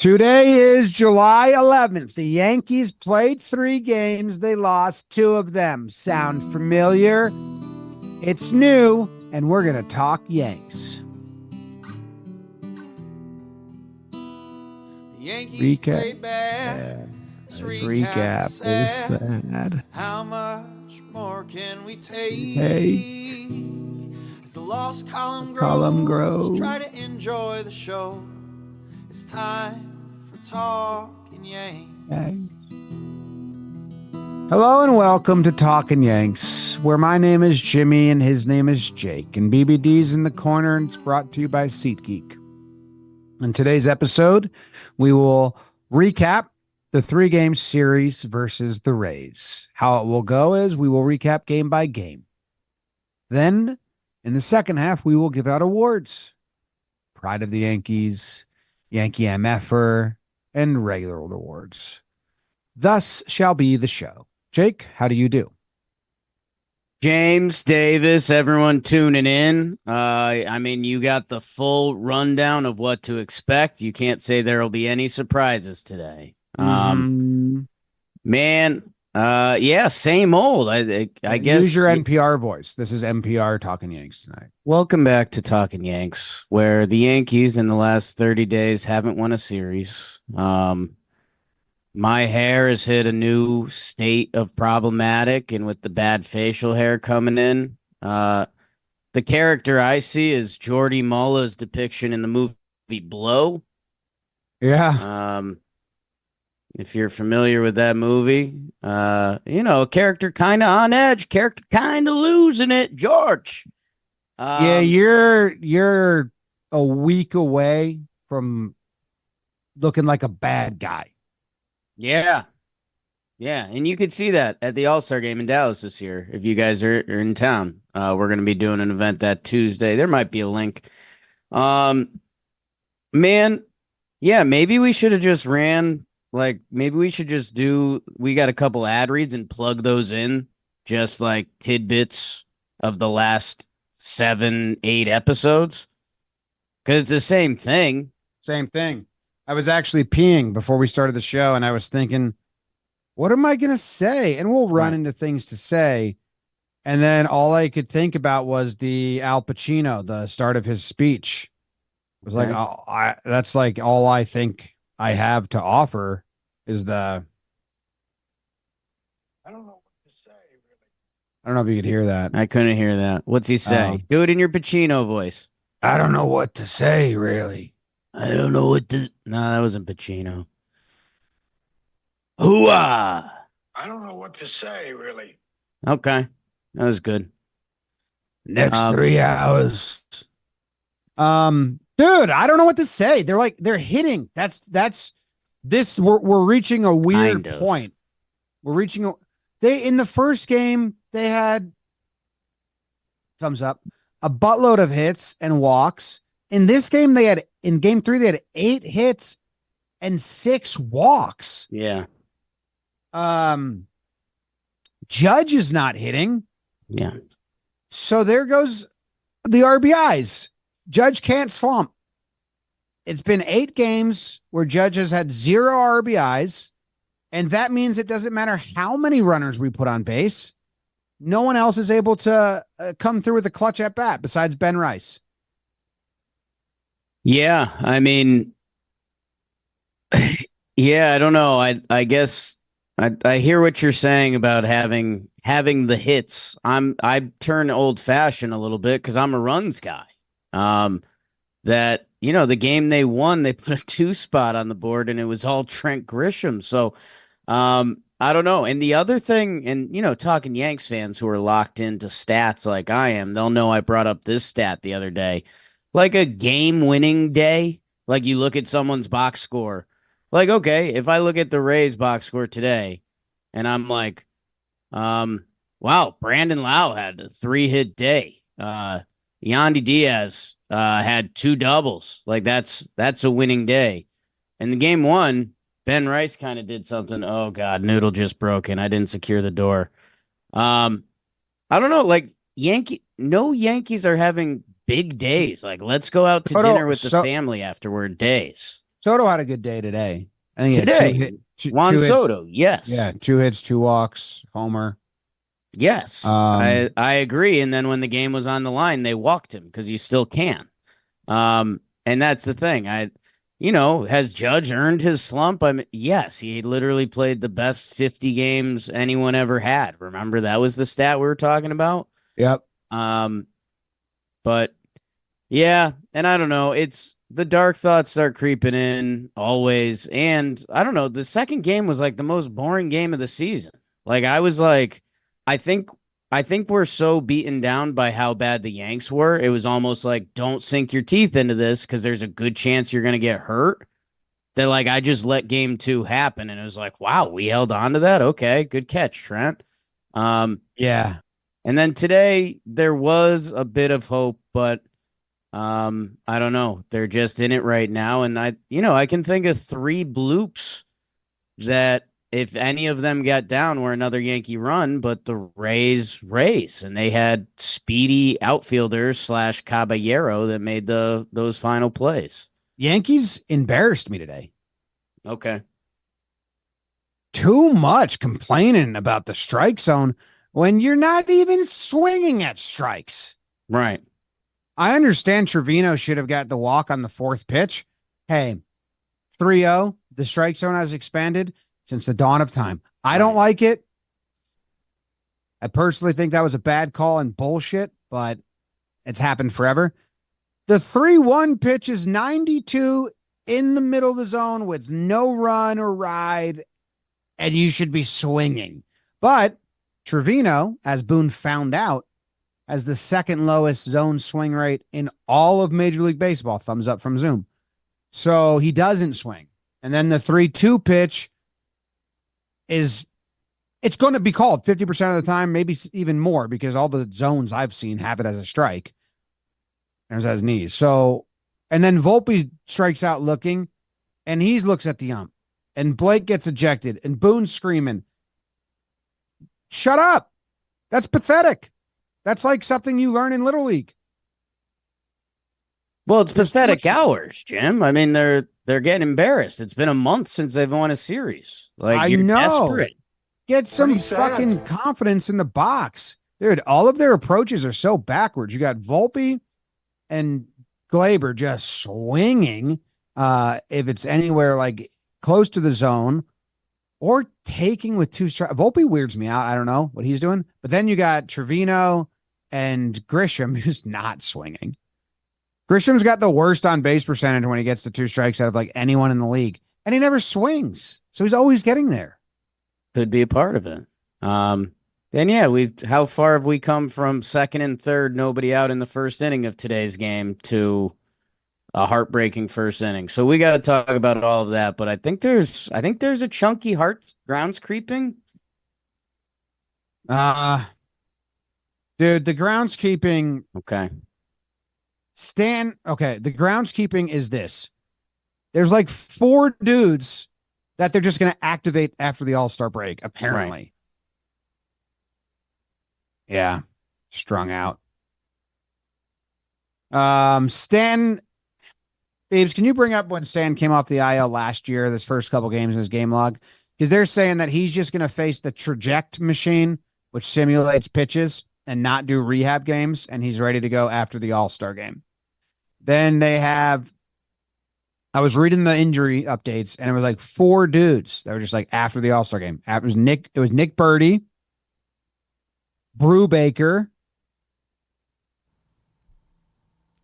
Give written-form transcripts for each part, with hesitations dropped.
Today is July 11th. The Yankees played 3 games. They lost 2 of them. Sound familiar? It's new, and we're going to talk Yanks. Yankees Recap. bad. Recap is sad. How much more can we take? As the lost column grows, try to enjoy the show. It's time for Talkin' Yanks. Hello and welcome to Talkin' Yanks, where my name is Jimmy and his name is Jake, and BBD's in the corner, and it's brought to you by SeatGeek. In today's episode, we will recap the 3-game series versus the Rays. How it will go is we will recap game by game. Then, in the second half, we will give out awards. Pride of the Yankees, Yankee MFer, and regular awards. Thus shall be the show. Jake, how do you do? James, Davis, everyone tuning in. You got the full rundown of what to expect. You can't say there will be any surprises today. Same old. I guess. Use your NPR voice. This is NPR Talking Yanks tonight. Welcome back to Talking Yanks, where the Yankees in the last 30 days haven't won a series. My hair has hit a new state of problematic, and with the bad facial hair coming in, the character I see is Jordy Mullah's depiction in the movie Blow. Yeah. If you're familiar with that movie, a character kind of on edge, character kind of losing it, George. You're a week away from looking like a bad guy. Yeah, and you could see that at the All-Star game in Dallas this year. If you guys are in town, we're going to be doing an event that Tuesday. There might be a link. Maybe we should have just ran. Maybe we should just we got a couple ad reads and plug those in, just like tidbits of the last 7-8 episodes. Because it's the same thing. Same thing. I was actually peeing before we started the show, and I was thinking, what am I going to say? And we'll run into things to say. And then all I could think about was the Al Pacino, the start of his speech. It was that's like all I think I have to offer is I don't know what to say, really. I don't know if you could hear that. I couldn't hear that. What's he say? Do it in your Pacino voice. I don't know what to say, really. I don't know what to... No, that wasn't Pacino. Hooah! I don't know what to say, really. Okay. That was good. Next 3 hours. Dude, I don't know what to say. They're hitting. That's this. We're reaching a weird point. We're reaching in the first game, they had thumbs up, a buttload of hits and walks. In this game, in game 3, they had 8 hits and 6 walks. Yeah. Judge is not hitting. Yeah. So there goes the RBIs. Judge can't slump. It's been 8 games where Judge has had 0 RBIs, and that means it doesn't matter how many runners we put on base. No one else is able to come through with a clutch at bat besides Ben Rice. Yeah, I don't know. I guess I hear what you're saying about having the hits. I turn old fashioned a little bit because I'm a runs guy. The game they won, they put a 2 spot on the board and it was all Trent Grisham. So I don't know. And the other thing, and talking Yanks fans who are locked into stats like I am, they'll know I brought up this stat the other day. Like a game-winning day, like you look at someone's box score. Like, okay, if I look at the Rays box score today, and I'm like, wow, Brandon Lau had a 3-hit day. Yandy Diaz had 2 doubles. Like, that's a winning day. And the game 1, Ben Rice kind of did something. Oh, God, noodle just broke in. I didn't secure the door. I don't know, like, Yankees are having big days. Like, let's go out to dinner with the family afterward days. Soto had a good day today. I think he had Today, Juan two hits. Soto, yes. Yeah, 2 hits, 2 walks, homer. Yes, I agree. And then when the game was on the line, they walked him because you still can. And that's the thing. Has Judge earned his slump? I mean, yes, he literally played the best 50 games anyone ever had. Remember, that was the stat we were talking about. Yep. But yeah, and I don't know. It's the dark thoughts start creeping in always. And I don't know. The second game was like the most boring game of the season. Like I was like, I think we're so beaten down by how bad the Yanks were. It was almost like, don't sink your teeth into this because there's a good chance you're going to get hurt. That like, I just let game 2 happen. And it was like, wow, we held on to that. Okay, good catch, Trent. Yeah. And then today there was a bit of hope, but I don't know. They're just in it right now. And I can think of 3 bloops that if any of them got down were another Yankee run, but the Rays, and they had speedy outfielders / Caballero that made those final plays. Yankees embarrassed me today. Okay. Too much complaining about the strike zone when you're not even swinging at strikes. Right. I understand Trevino should have got the walk on the 4th pitch. Hey, 3-0, the strike zone has expanded since the dawn of time. I don't like it. I personally think that was a bad call and bullshit, but it's happened forever. The 3-1 pitch is 92 in the middle of the zone with no run or ride, and you should be swinging. But Trevino, as Boone found out, has the 2nd lowest zone swing rate in all of Major League Baseball. Thumbs up from Zoom. So he doesn't swing. And then the 3-2 pitch it's going to be called 50% of the time, maybe even more, because all the zones I've seen have it as a strike. There's his knees. So, and then Volpe strikes out looking, and he looks at the ump, and Blake gets ejected, and Boone's screaming, "Shut up! That's pathetic. That's like something you learn in Little League." Well, it's pathetic hours, Jim. I mean, they're getting embarrassed. It's been a month since they've won a series. Like, you're desperate. Get some fucking confidence in the box. Dude, all of their approaches are so backwards. You got Volpe and Glaber just swinging if it's anywhere like close to the zone, or taking with 2 strikes. Volpe weirds me out. I don't know what he's doing. But then you got Trevino and Grisham who's not swinging. Grisham's got the worst on base percentage when he gets to 2 strikes out of like anyone in the league, and he never swings. So he's always getting there. Could be a part of it. And yeah, how far have we come from 2nd and 3rd, nobody out in the 1st inning of today's game, to a heartbreaking 1st inning? So we got to talk about all of that. But I think there's a chunky grounds creeping. Dude, the groundskeeping. Okay. The groundskeeping is this. There's like 4 dudes that they're just going to activate after the All-Star break, apparently. Right. Yeah. Strung out. Stan, Babes, can you bring up when Stan came off the IL last year, this first couple games in his game log? Because they're saying that he's just going to face the traject machine, which simulates pitches, and not do rehab games, and he's ready to go after the All-Star game. Then I was reading the injury updates, and it was like 4 dudes that were just like after the All-Star game. It was Nick Birdie, Brubaker,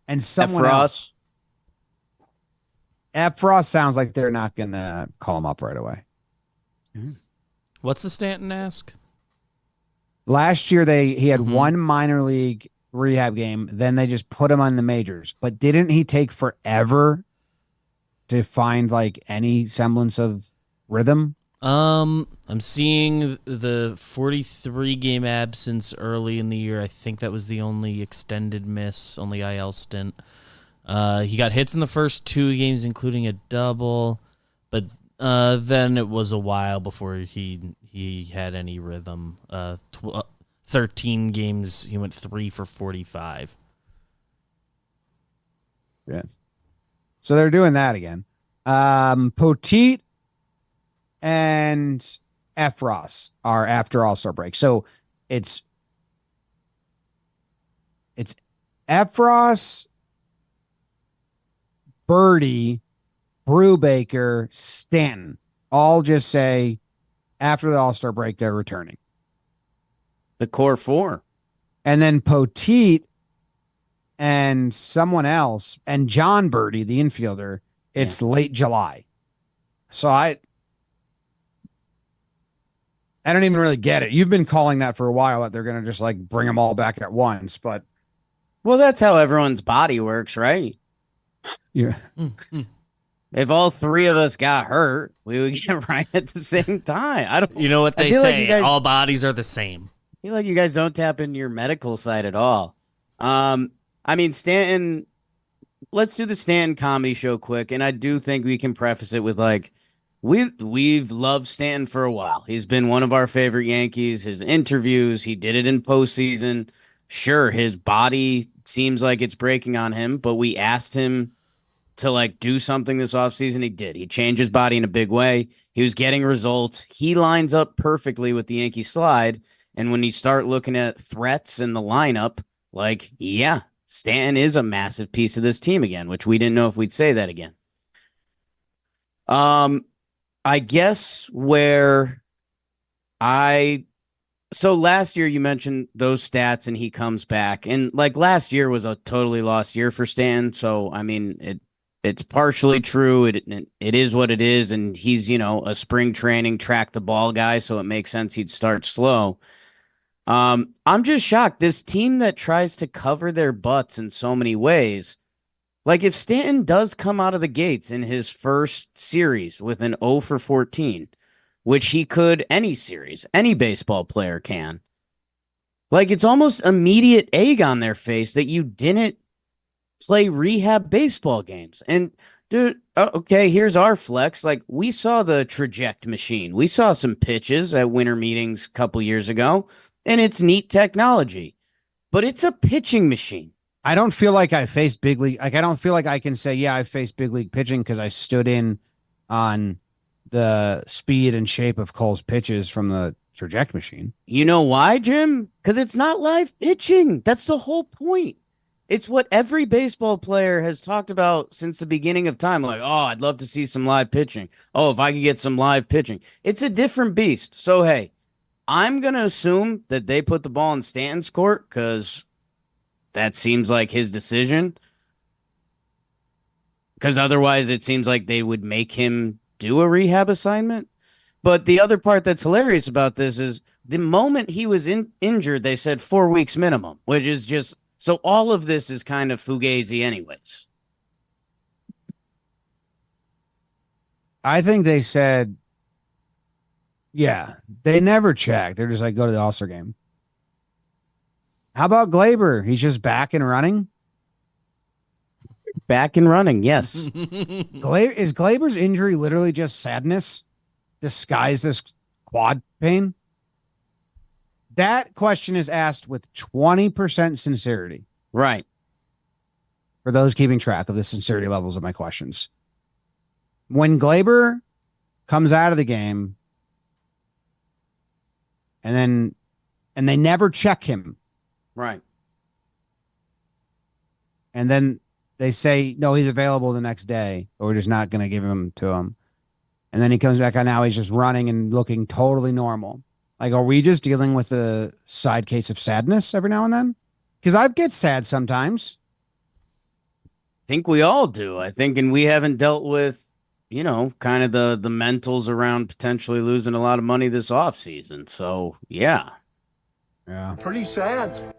and someone else. Frost sounds like they're not going to call him up right away. What's the Stanton ask? Last year, he had 1 minor league rehab game. Then they just put him on the majors. But didn't he take forever to find like any semblance of rhythm? I'm seeing the 43 game absence early in the year. I think that was the only extended miss, only IL stint. He got hits in the first 2 games, including a double, but then it was a while before he had any rhythm. 13 games, he went 3 for 45. Yeah. So they're doing that again. Poteet and Efros are after All-Star break. So it's Efros, Birdie, Brubaker, Stanton. All just say after the All-Star break, they're returning. The core four. And then Poteet and someone else, and John Birdie, the infielder, it's late July. So I don't even really get it. You've been calling that for a while, that they're going to just like bring them all back at once. But well, that's how everyone's body works, right? yeah. If all three of us got hurt, we would get right at the same time. I don't. You know what they say? Like all bodies are the same. I feel like you guys don't tap into your medical side at all. I mean, Stanton. Let's do the Stanton comedy show quick, and I do think we can preface it with like, we've loved Stanton for a while. He's been one of our favorite Yankees. His interviews, he did it in postseason. Sure, his body seems like it's breaking on him, but we asked him to like do something this offseason. He did. He changed his body in a big way. He was getting results. He lines up perfectly with the Yankee slide. And when you start looking at threats in the lineup, like, yeah, Stanton is a massive piece of this team again, which we didn't know if we'd say that again. I guess so last year you mentioned those stats and he comes back, and like last year was a totally lost year for Stanton. So, I mean, it's partially true. It is what it is. And he's, a spring training track the ball guy. So it makes sense he'd start slow. I'm just shocked. This team that tries to cover their butts in so many ways, like if Stanton does come out of the gates in his first series with an 0 for 14, which he could any series, any baseball player can, like it's almost immediate egg on their face that you didn't play rehab baseball games. And dude, okay, here's our flex. Like we saw the traject machine. We saw some pitches at winter meetings a couple years ago. And it's neat technology, but it's a pitching machine. I don't feel like I faced big league. Like I don't feel like I can say, yeah, I faced big league pitching because I stood in on the speed and shape of Cole's pitches from the traject machine. You know why, Jim? Because it's not live pitching. That's the whole point. It's what every baseball player has talked about since the beginning of time. Like, oh, I'd love to see some live pitching. Oh, if I could get some live pitching. It's a different beast. So, hey, I'm going to assume that they put the ball in Stanton's court because that seems like his decision. Because otherwise it seems like they would make him do a rehab assignment. But the other part that's hilarious about this is the moment he was injured, they said 4 weeks minimum, which is just, so all of this is kind of fugazi anyways. I think they said, yeah, they never check. They're just like, go to the All-Star game. How about Gleyber? He's just back and running. Back and running, yes. Is Gleyber's injury literally just sadness disguised as quad pain? That question is asked with 20% sincerity. Right. For those keeping track of the sincerity levels of my questions. When Gleyber comes out of the game, and they never check him. Right. And then they say, no, he's available the next day, or we're just not going to give him to him. And then he comes back on, now he's just running and looking totally normal. Like, are we just dealing with a side case of sadness every now and then? Because I get sad sometimes. I think we all do. I think, and we haven't dealt with, kind of the mentals around potentially losing a lot of money this offseason. So, yeah. Yeah. Pretty sad.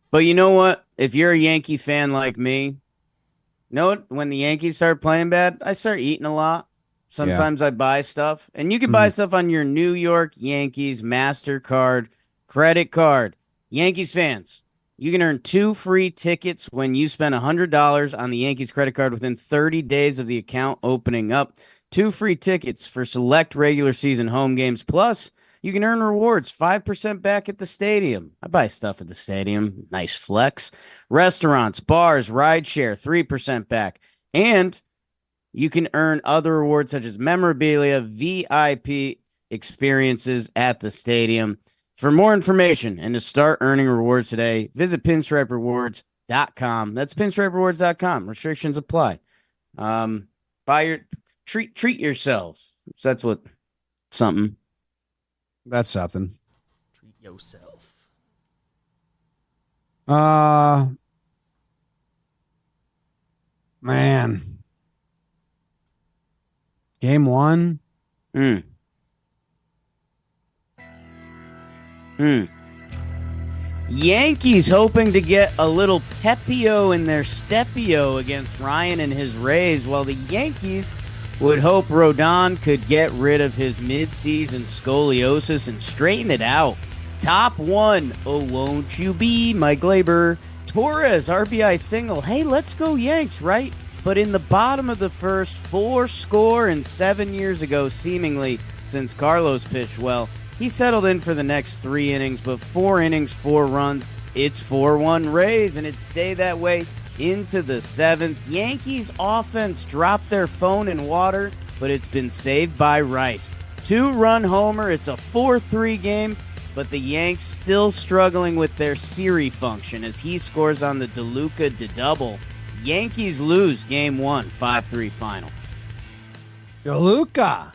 But you know what? If you're a Yankee fan like me, when the Yankees start playing bad, I start eating a lot. Sometimes I buy stuff. And you can buy stuff on your New York Yankees MasterCard credit card. Yankees fans, you can earn 2 free tickets when you spend $100 on the Yankees credit card within 30 days of the account opening up. 2 free tickets for select regular season home games. Plus, you can earn rewards, 5% back at the stadium. I buy stuff at the stadium. Nice flex. Restaurants, bars, rideshare, 3% back. And you can earn other rewards such as memorabilia, VIP experiences at the stadium. For more information and to start earning rewards today, visit pinstriperewards.com. That's pinstriperewards.com. Restrictions apply. Buy your treat yourself. So that's what something. That's something. Treat yourself. Man. Game 1. Yankees hoping to get a little Pepio in their Stepio against Ryan and his Rays, while the Yankees would hope Rodon could get rid of his midseason scoliosis and straighten it out. Top 1, oh won't you be my Glaber. Torres, RBI single. Hey, let's go Yanks, right? But in the bottom of the first, 4 score and 7 years ago, seemingly, since Carlos pitched well. He settled in for the next 3 innings, but 4 innings, 4 runs. It's 4-1 Rays, and it stayed that way into the 7th. Yankees offense dropped their phone in water, but it's been saved by Rice. 2-run homer. It's a 4-3 game, but the Yanks still struggling with their Siri function as he scores on the DeLuca double. Yankees lose game 1, 5-3 final. DeLuca.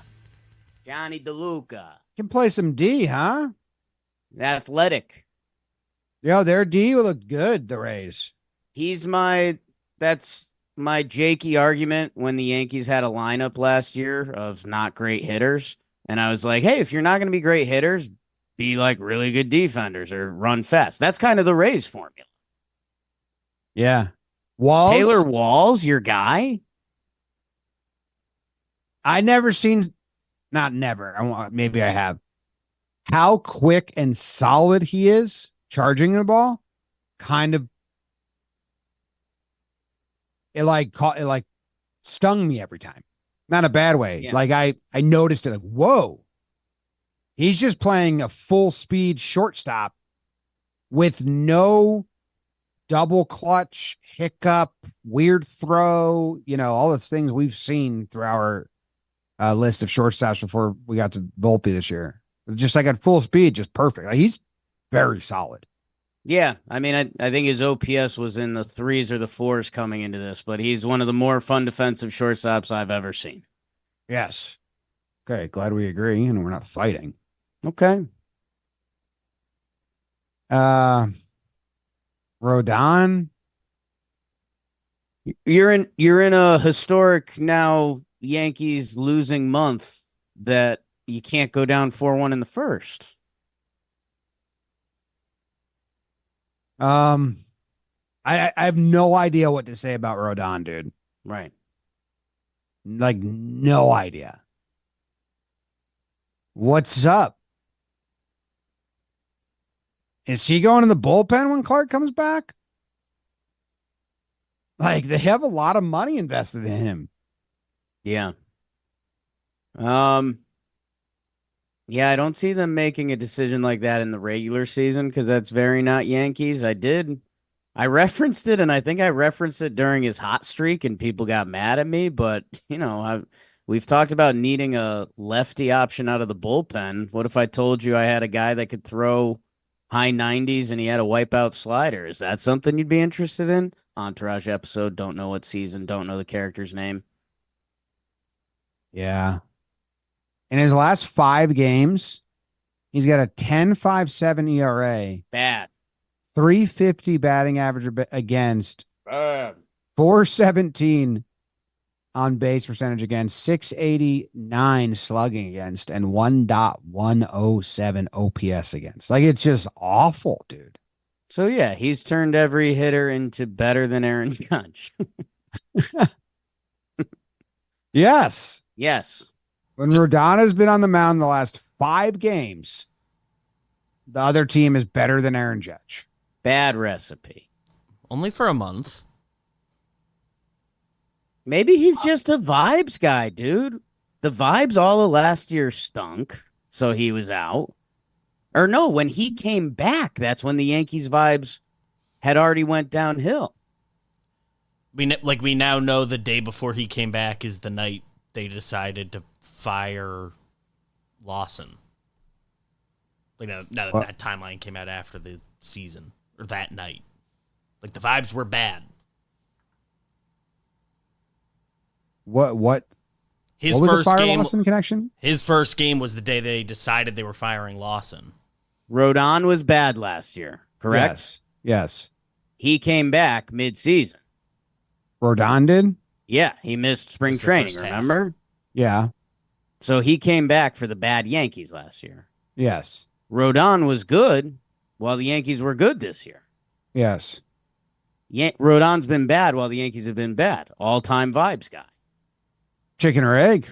Johnny DeLuca. Can play some D, huh? Athletic. Yo, their D will look good, the Rays. That's my Jakey argument when the Yankees had a lineup last year of not great hitters. And I was like, hey, if you're not going to be great hitters, be like really good defenders or run fast. That's kind of the Rays formula. Yeah. Walls? Taylor Walls, your guy? I never seen, not never, maybe I have, how quick and solid he is charging the ball. Kind of, it like stung me every time. Not a bad way. Yeah. Like I noticed it, like, whoa. He's just playing a full speed shortstop with no double clutch, hiccup, weird throw, all those things we've seen through our list of shortstops before we got to Volpe this year. Just like at full speed, just perfect. Like, he's very solid. Yeah, I mean, I think his OPS was in the 3s or the 4s coming into this, but he's one of the more fun defensive shortstops I've ever seen. Yes. Okay, glad we agree and we're not fighting. Okay. Rodon. You're in a historic now Yankees losing month that you can't go down 4-1 in the first. I have no idea what to say about Rodon, dude. Right. Like, no idea. What's up? Is he going in the bullpen when Clark comes back? Like, they have a lot of money invested in him. Yeah. Yeah, I don't see them making a decision like that in the regular season because that's very not Yankees. I referenced it, and I think I referenced it during his hot streak, and people got mad at me. But, we've talked about needing a lefty option out of the bullpen. What if I told you I had a guy that could throw high 90s and he had a wipeout slider? Is that something you'd be interested in? Entourage episode, don't know what season, don't know the character's name. Yeah. In his last 5 games, he's got a 10.57 ERA. Bad. 350 batting average against. Bad. 417 on base percentage against, 689 slugging against, and 1.107 OPS against. Like, it's just awful, dude. So, yeah, he's turned every hitter into better than Aaron Judge. Yes. Yes. When Rodon has been on the mound the last 5 games, the other team is better than Aaron Judge. Bad recipe. Only for a month. Maybe he's just a vibes guy, dude. The vibes all of last year stunk, so he was out. Or no, when he came back, that's when the Yankees vibes had already went downhill. We now know the day before he came back is the night they decided to fire Lawson. Like now that timeline came out after the season or that night. Like the vibes were bad. What? His what was first the fire game Lawson connection? His first game was the day they decided they were firing Lawson. Rodon was bad last year, correct? Yes. He came back mid-season. Rodon did? Yeah, he missed spring training, remember? Yeah. So he came back for the bad Yankees last year. Yes. Rodon was good while the Yankees were good this year. Yes. Rodon's been bad while the Yankees have been bad. All-time vibes guy. Chicken or egg?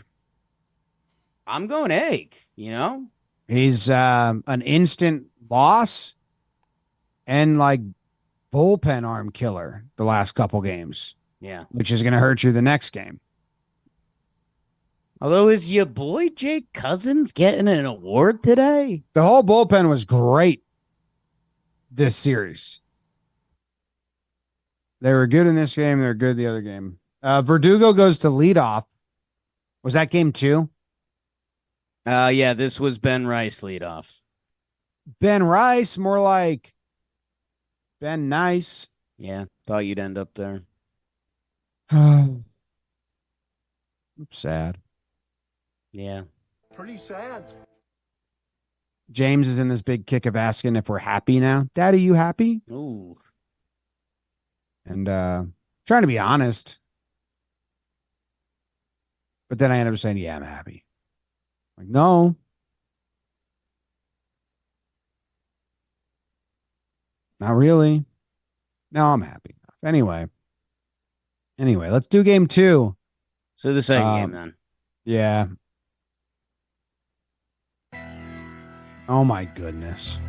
I'm going egg, you know? He's an instant loss and like bullpen arm killer the last couple games. Yeah. Which is going to hurt you the next game. Although, is your boy Jake Cousins getting an award today? The whole bullpen was great this series. They were good in this game. They were good the other game. Verdugo goes to leadoff. Was that game 2? Yeah, this was Ben Rice leadoff. Ben Rice, more like Ben Nice. Yeah, thought you'd end up there. I'm sad. Yeah. Pretty sad. James is in this big kick of asking if we're happy now. Daddy, you happy? Ooh. And trying to be honest. But then I end up saying, yeah, I'm happy. Like, no. Not really. No, I'm happy. Anyway, let's do game 2. So the second game then. Yeah. Oh my goodness.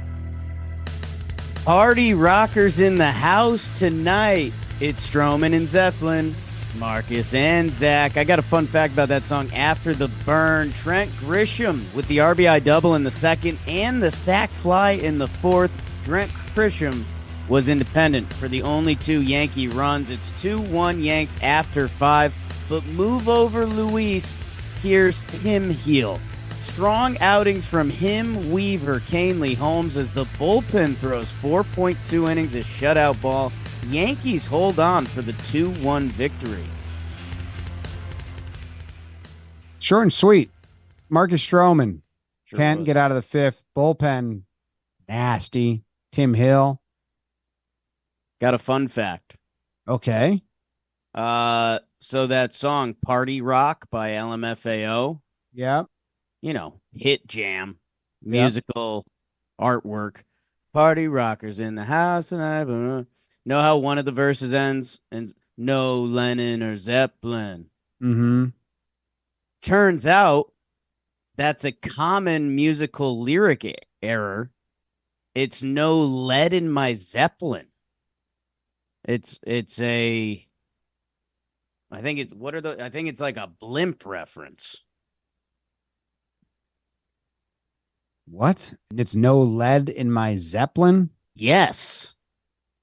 Party rockers in the house tonight. It's Stroman and Zeppelin, Marcus and Zach. I got a fun fact about that song. After the burn, Trent Grisham with the RBI double in the second and the sac fly in the fourth. Trent Grisham was independent for the only 2 Yankee runs. It's 2-1 Yanks after 5. But move over, Luis. Here's Tim Heel. Strong outings from him, Weaver, Canely, Holmes as the bullpen throws 4.2 innings of shutout ball. Yankees hold on for the 2-1 victory. Short and sweet. Marcus Stroman can't get out of the 5th. Bullpen, nasty. Tim Hill. Got a fun fact. Okay. So that song, Party Rock by LMFAO. Yeah. You know, hit jam, musical artwork. Party rockers in the house tonight. Know how one of the verses ends? And no Lennon or Zeppelin. Mm-hmm. Turns out that's a common musical lyric error. It's no lead in my Zeppelin. It's a I think it's like a blimp reference. What? It's no lead in my Zeppelin? Yes.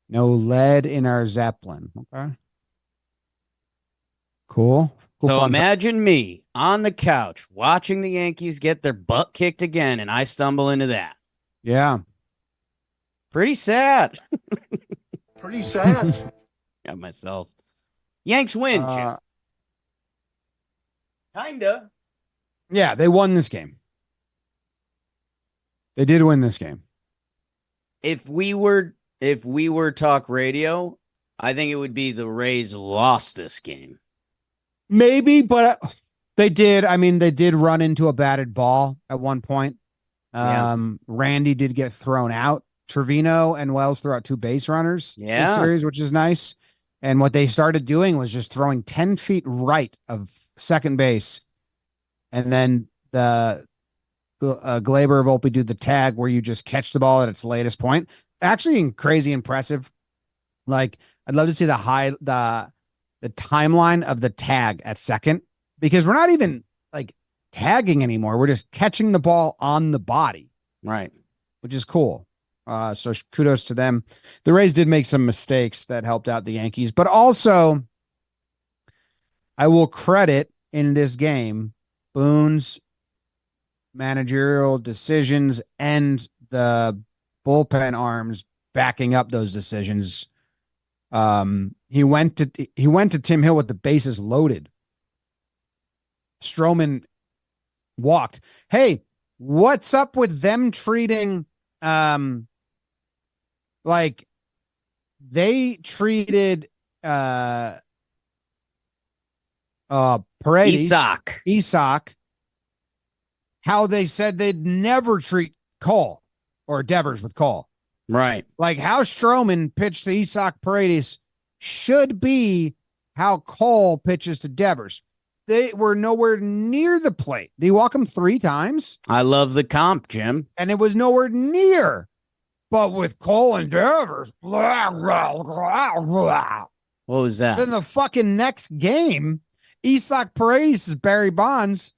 No lead in our Zeppelin. Okay. Cool. So imagine me on the couch watching the Yankees get their butt kicked again, and I stumble into that. Yeah. Pretty sad. Pretty sad. Got myself. Yanks win, Jim. Kinda. Yeah, they won this game. They did win this game. If we were talk radio, I think it would be the Rays lost this game. Maybe, but they did. I mean, they did run into a batted ball at one point. Randy did get thrown out. Trevino and Wells threw out 2 base runners in the series, which is nice. And what they started doing was just throwing 10 feet right of second base. And then the Glaber Volpe do the tag where you just catch the ball at its latest point. Actually, crazy impressive. Like, I'd love to see the timeline of the tag at second, because we're not even like tagging anymore. We're just catching the ball on the body. Right. Which is cool. So kudos to them. The Rays did make some mistakes that helped out the Yankees, but also I will credit in this game Boone's managerial decisions and the bullpen arms backing up those decisions. He went to Tim Hill with the bases loaded. Stroman walked. Hey, what's up with them treating like they treated Paredes, Isak, how they said they'd never treat Cole or Devers with Cole. Right. Like how Stroman pitched to Isak Paredes should be how Cole pitches to Devers. They were nowhere near the plate. Did he walk him 3 times? I love the comp, Jim. And it was nowhere near. But with Cole and Devers, what was that? Then the fucking next game, Isak Paredes is Barry Bonds,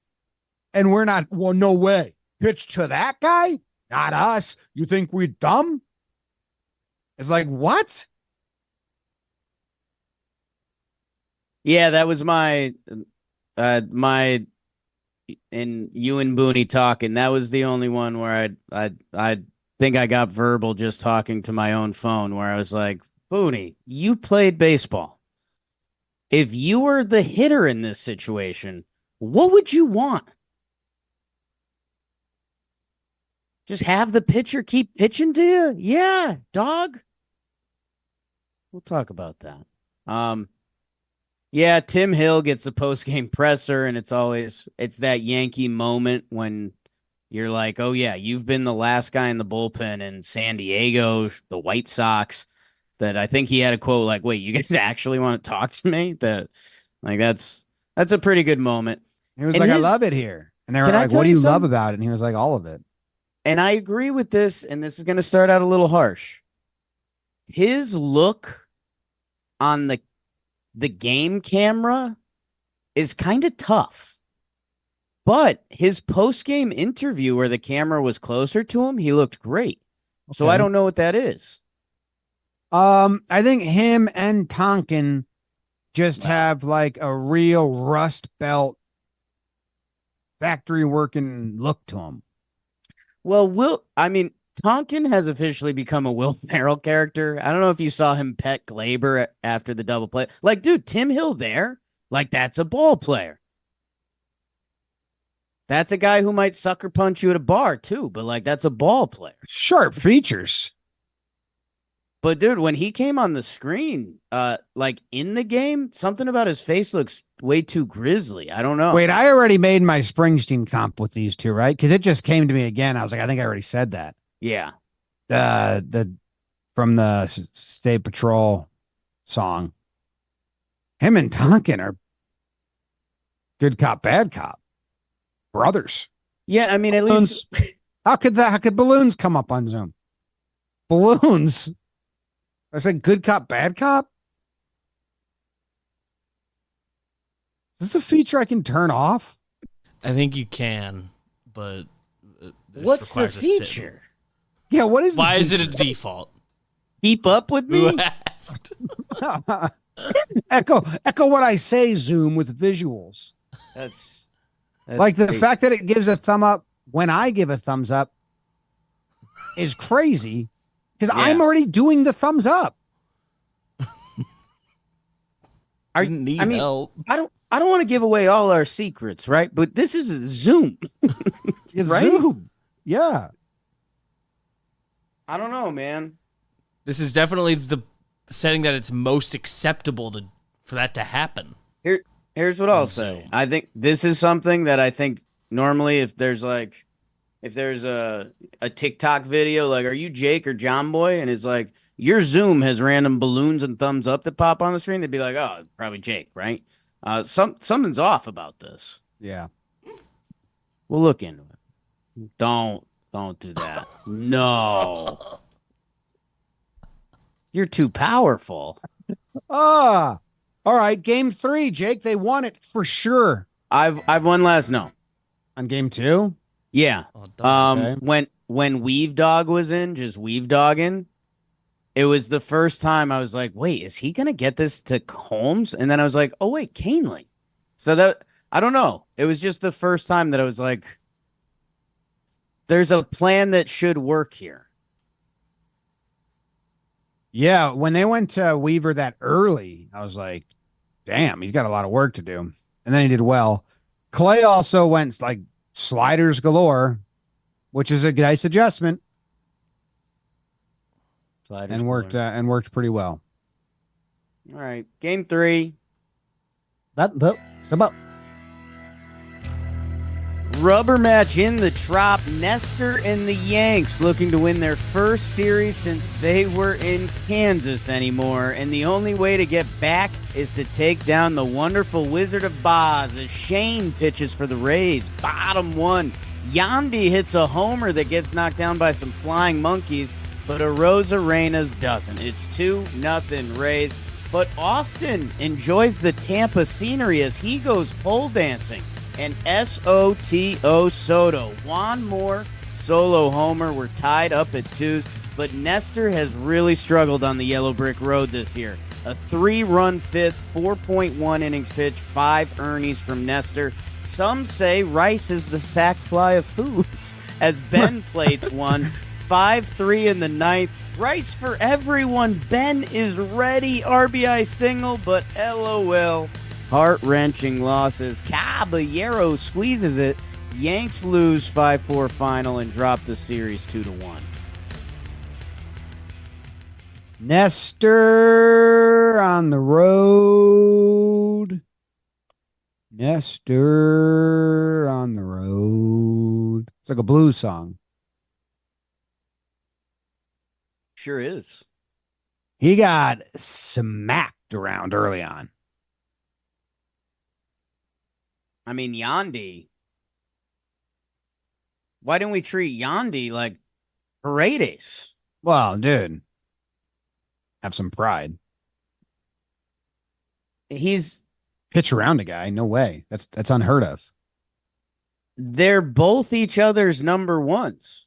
and we're not, well, no way. Pitch to that guy? Not us. You think we're dumb? It's like, what? Yeah, that was my and you and Booney talking. That was the only one where I think I got verbal just talking to my own phone where I was like, Booney, you played baseball. If you were the hitter in this situation, what would you want? Just have the pitcher keep pitching to you? Yeah, dog. We'll talk about that. Yeah, Tim Hill gets the post-game presser, and it's that Yankee moment when you're like, oh, yeah, you've been the last guy in the bullpen in San Diego, the White Sox, that I think he had a quote like, wait, you guys actually want to talk to me? That's a pretty good moment. He was like, I love it here. And they were like, what do you love about it? And he was like, all of it. And I agree with this, and this is going to start out a little harsh. His look on the game camera is kind of tough. But his post-game interview where the camera was closer to him, he looked great. Okay. So I don't know what that is. I think him and Tonkin just have like a real rust belt factory working look to him. Well, Tonkin has officially become a Will Ferrell character. I don't know if you saw him pet Glaber after the double play. Like, dude, Tim Hill there, like that's a ball player. That's a guy who might sucker punch you at a bar too, but like that's a ball player. Sharp features. But dude, when he came on the screen, like in the game, something about his face looks way too grisly. I don't know. Wait, I already made my Springsteen comp with these two, right? Because it just came to me again. I was like, I think I already said that. Yeah. The from the State Patrol song. Him and Tonkin are good cop, bad cop. Brothers. Yeah, I mean, at least how could balloons come up on Zoom? Balloons. I said good cop, bad cop. Is this a feature I can turn off? I think you can, but what's the feature? Yeah, what is? Why is it a default? Keep up with me. Who asked? echo what I say. Zoom with visuals. That's like the fact that it gives a thumb up when I give a thumbs up is crazy because I'm already doing the thumbs up. Help. I don't want to give away all our secrets, right? But this is a Zoom. Right? Zoom. Yeah. I don't know, man. This is definitely the setting that it's most acceptable for that to happen. Here's what I'll say. I think this is something that I think normally if there's a TikTok video, like, are you Jake or Jomboy? And it's like, your Zoom has random balloons and thumbs up that pop on the screen. They'd be like, oh, probably Jake, right? Something's off about this. Yeah. We'll look into it. Don't do that. No. You're too powerful. All right. Game 3, Jake. They won it for sure. I've won last. No. On game 2? Yeah. Okay. When Weave Dog was in, just Weave Dogging, it was the first time I was like, wait, is he gonna get this to Holmes? And then I was like, oh wait, Canely. So that, I don't know. It was just the first time that I was like, there's a plan that should work here. Yeah, when they went to Weaver that early, I was like, damn, he's got a lot of work to do. And then he did well. Clay also went like sliders galore, which is a nice adjustment. Sliders and worked pretty well. All right, game 3. About Rubber match in the Trop. Nestor and the Yanks looking to win their first series since they were in Kansas anymore. And the only way to get back is to take down the wonderful Wizard of Oz as Shane pitches for the Rays. Bottom 1. Yandy hits a homer that gets knocked down by some flying monkeys, but Arenas doesn't. It's 2-0 Rays. But Austin enjoys the Tampa scenery as he goes pole dancing. And Soto Soto. Juan Moore, solo homer. We're tied up at 2s. But Nestor has really struggled on the yellow brick road this year. A 3-run fifth, 4.1 innings pitched, 5 earnies from Nestor. Some say Rice is the sack fly of foods as Ben plates one. 5-3 in the 9th. Rice for everyone. Ben is ready. RBI single, but LOL. Heart-wrenching losses. Caballero squeezes it. Yanks lose 5-4 final and drop the series 2-1. Nestor on the road. Nestor on the road. It's like a blues song. Sure is. He got smacked around early on. I mean, Yandy. Why didn't we treat Yandy like Paredes? Well, dude, have some pride. He's pitch around a guy. No way. That's unheard of. They're both each other's number ones.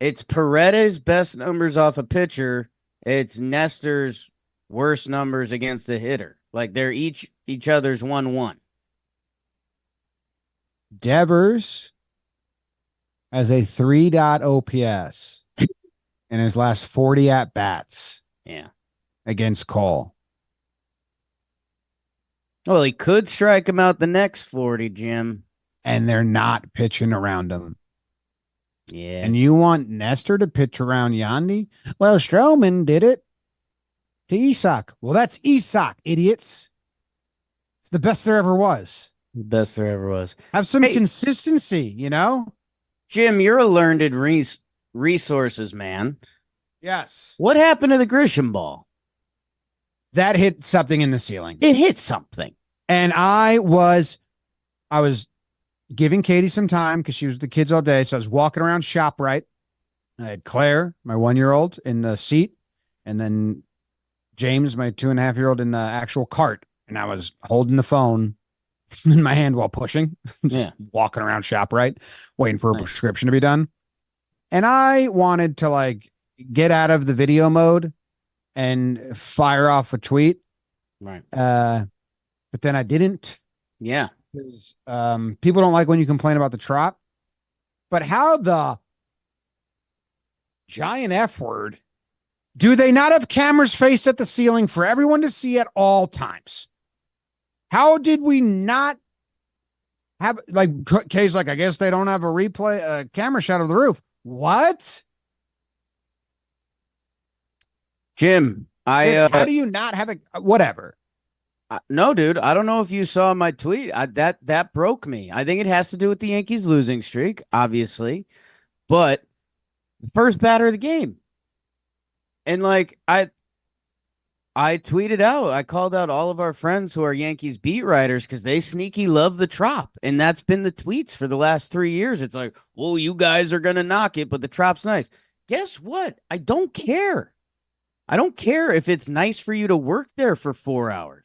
It's Paredes' best numbers off a pitcher. It's Nestor's worst numbers against the hitter. Like they're each other's 1-1. Devers has a 3. OPS in his last 40 at bats. Yeah. Against Cole. Well, he could strike him out the next 40, Jim. And they're not pitching around him. Yeah. And you want Nestor to pitch around Yandy? Well, Stroman did it to Isak. Well, that's Isak, idiots. It's the best there ever was. The best there ever was. Have some consistency, you know? Jim, you're a learned resources man. Yes. What happened to the Grisham ball? That hit something in the ceiling. It hit something. And I was giving Katie some time because she was with the kids all day. So I was walking around ShopRite. I had Claire, my 1-year-old, in the seat, and then James, my 2.5-year-old, in the actual cart. And I was holding the phone in my hand while pushing, just walking around ShopRite, waiting for a prescription to be done. And I wanted to like get out of the video mode and fire off a tweet. Right. But then I didn't. Yeah. Because people don't like when you complain about the Trop. But how the giant F word do they not have cameras faced at the ceiling for everyone to see at all times? How did we not have, like, Kay's like, I guess they don't have a camera shot of the roof. What? Jim, how do you not have a, whatever? No, dude, I don't know if you saw my tweet. That broke me. I think it has to do with the Yankees losing streak, obviously, but the first batter of the game. And like, I tweeted out, I called out all of our friends who are Yankees beat writers because they sneaky love the Trop. And that's been the tweets for the last 3 years. It's like, well, you guys are going to knock it, but the Trop's nice. Guess what? I don't care. I don't care if it's nice for you to work there for 4 hours.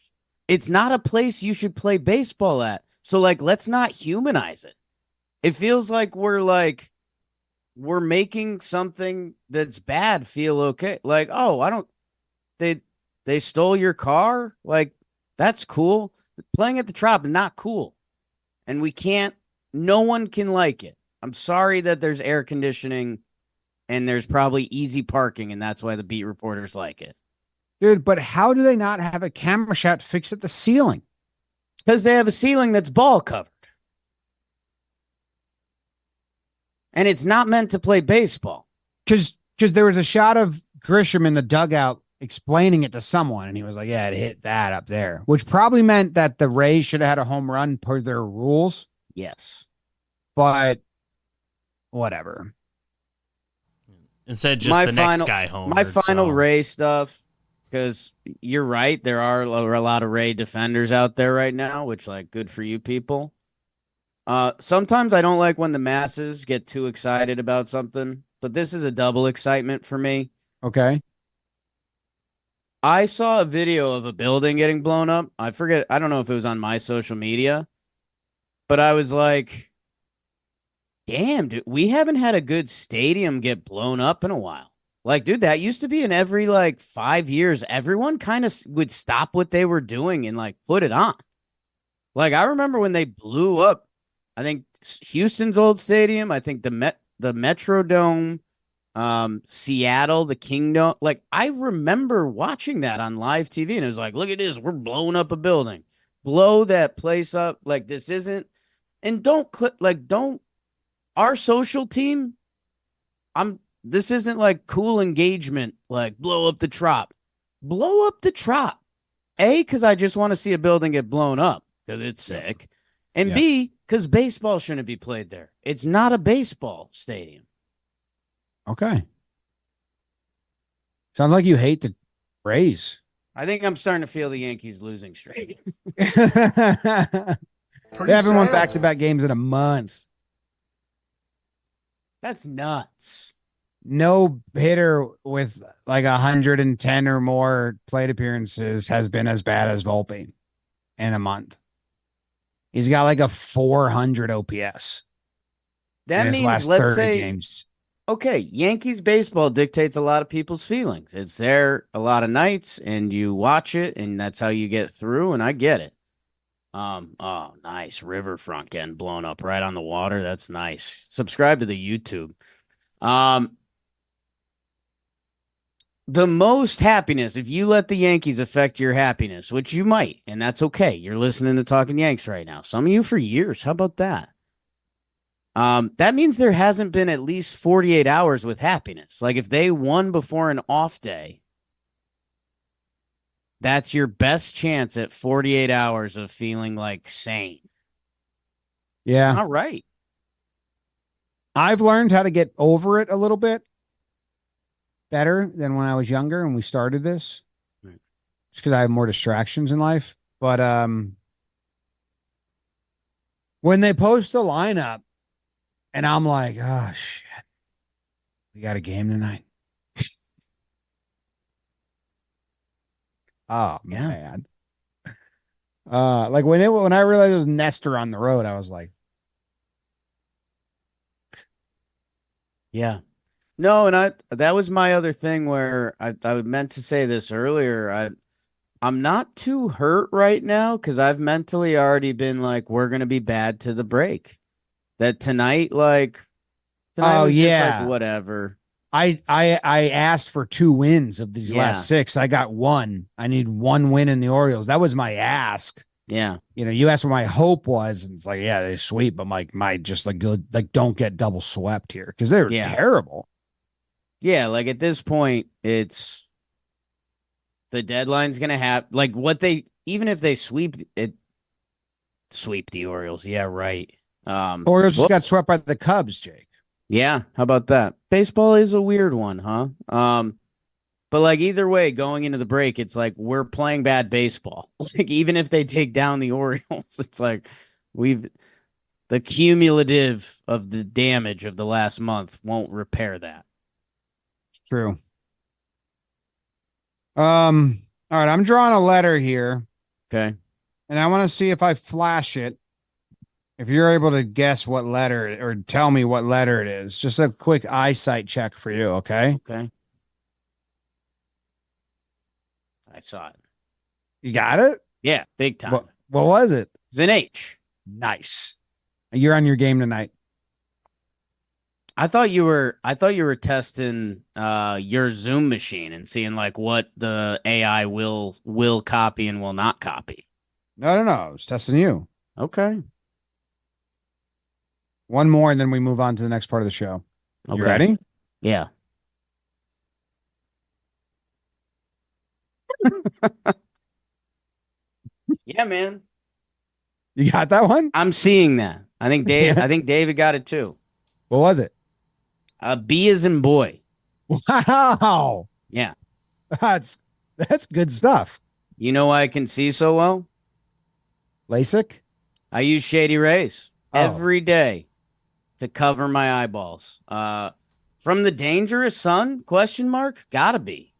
It's not a place you should play baseball at. So, like, let's not humanize it. It feels like we're making something that's bad feel okay. Like, oh, they stole your car? Like, that's cool. playing at the Trop is not cool. And no one can like it. I'm sorry that there's air conditioning and there's probably easy parking, and that's why the beat reporters like it. Dude, but how do they not have a camera shot fixed at the ceiling? Because they have a ceiling that's ball covered. And it's not meant to play baseball. Because there was a shot of Grisham in the dugout explaining it to someone, and he was like, yeah, it hit that up there, which probably meant that the Rays should have had a home run per their rules. Yes. But whatever. Instead, just next guy home. My final Ray stuff, because you're right, there are a lot of Ray defenders out there right now, which, like, good for you people. Sometimes I don't like when the masses get too excited about something, but this is a double excitement for me. Okay. I saw a video of a building getting blown up. I don't know if it was on my social media, but I was like, damn, dude, we haven't had a good stadium get blown up in a while. Like, dude, that used to be in every, 5 years. Everyone kind of would stop what they were doing and, put it on. Like, I remember when they blew up, I think Houston's old stadium, I think the Metrodome, Seattle, the Kingdom. Like, I remember watching that on live TV, and it was like, look at this, we're blowing up a building. Blow that place up. Like, this isn't, and don't our social team, this isn't cool engagement, blow up the Trop. Blow up the Trop. A, because I just want to see a building get blown up because it's sick. And B, because baseball shouldn't be played there. It's not a baseball stadium. Okay. Sounds like you hate the Rays. I think I'm starting to feel the Yankees losing streak. They haven't won back-to-back games in a month. That's nuts. No hitter with 110 or more plate appearances has been as bad as Volpe in a month. He's got a 400 OPS. That in his means, last let's 30 say, games. Okay, Yankees baseball dictates a lot of people's feelings. It's there a lot of nights, and you watch it, and that's how you get through, and I get it. Oh, nice. Riverfront getting blown up right on the water. That's nice. Subscribe to the YouTube. The most happiness, if you let the Yankees affect your happiness, which you might, and that's okay. You're listening to Talkin' Yanks right now. Some of you for years. How about that? That means there hasn't been at least 48 hours with happiness. Like, if they won before an off day, that's your best chance at 48 hours of feeling sane. Yeah. All right. I've learned how to get over it a little bit better than when I was younger and we started this. Right. Just because I have more distractions in life. But when they post the lineup and I'm like, oh, shit, we got a game tonight. Oh, yeah. man. When I realized it was Nestor on the road, I was like, yeah. No, and that was my other thing where I meant to say this earlier. I'm not too hurt right now because I've mentally already been we're gonna be bad to the break. That tonight was just whatever. I asked for 2 wins of these last 6. I got 1. I need 1 win in the Orioles. That was my ask. Yeah. You asked what my hope was, and it's they sweep, but my just good, don't get double swept here because they were terrible. Yeah, at this point, it's the deadline's gonna have even if they sweep the Orioles. Yeah, right. Orioles just got swept by the Cubs, Jake. Yeah, how about that? Baseball is a weird one, huh? But either way, going into the break, it's we're playing bad baseball. Even if they take down the Orioles, it's the cumulative of the damage of the last month won't repair that. True. All right, I'm drawing a letter here. Okay. And I want to see if I flash it. If you're able to guess what letter or tell me what letter it is. Just a quick eyesight check for you, okay? Okay. I saw it. You got it? Yeah, big time. What was it? It's an H. Nice. You're on your game tonight. I thought you were testing your Zoom machine and seeing like what the AI will copy and will not copy. No. I was testing you. Okay. One more, and then we move on to the next part of the show. You Okay. ready? Yeah. Yeah, man. You got that one? I'm seeing that. I think David got it too. What was it? B as in boy. Wow. Yeah. That's good stuff. You know why I can see so well? LASIK? I use Shady Rays Oh. every day to cover my eyeballs. From the dangerous sun? Question mark? Gotta be.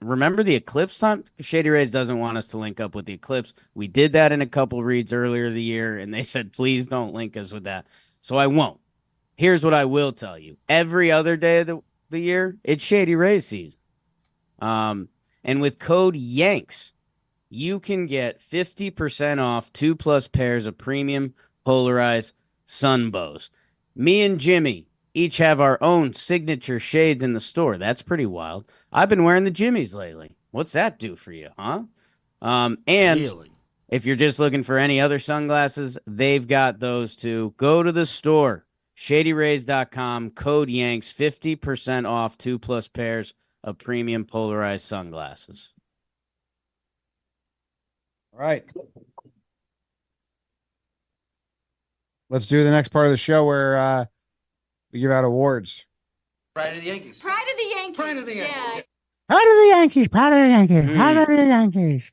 Remember the eclipse time? Shady Rays doesn't want us to link up with the eclipse. We did that in a couple reads earlier the year, and they said, please don't link us with that. So I won't. Here's what I will tell you. Every other day of the year, it's Shady Rays season. And with code YANKS, you can get 50% off 2+ pairs of premium polarized sun bows. Me and Jimmy each have our own signature shades in the store. That's pretty wild. I've been wearing the Jimmys lately. What's that do for you, huh? And Really? if you're just looking for any other sunglasses, they've got those too. Go to the store, shadyrays.com, code YANKS, 50% off 2+ pairs of premium polarized sunglasses. All right. Let's do the next part of the show where we give out awards. Pride of the Yankees. Pride of the Yankees. Pride of the Yankees. Yeah. Proud of the Yankees. Proud of the Yankees. Proud of the Yankees.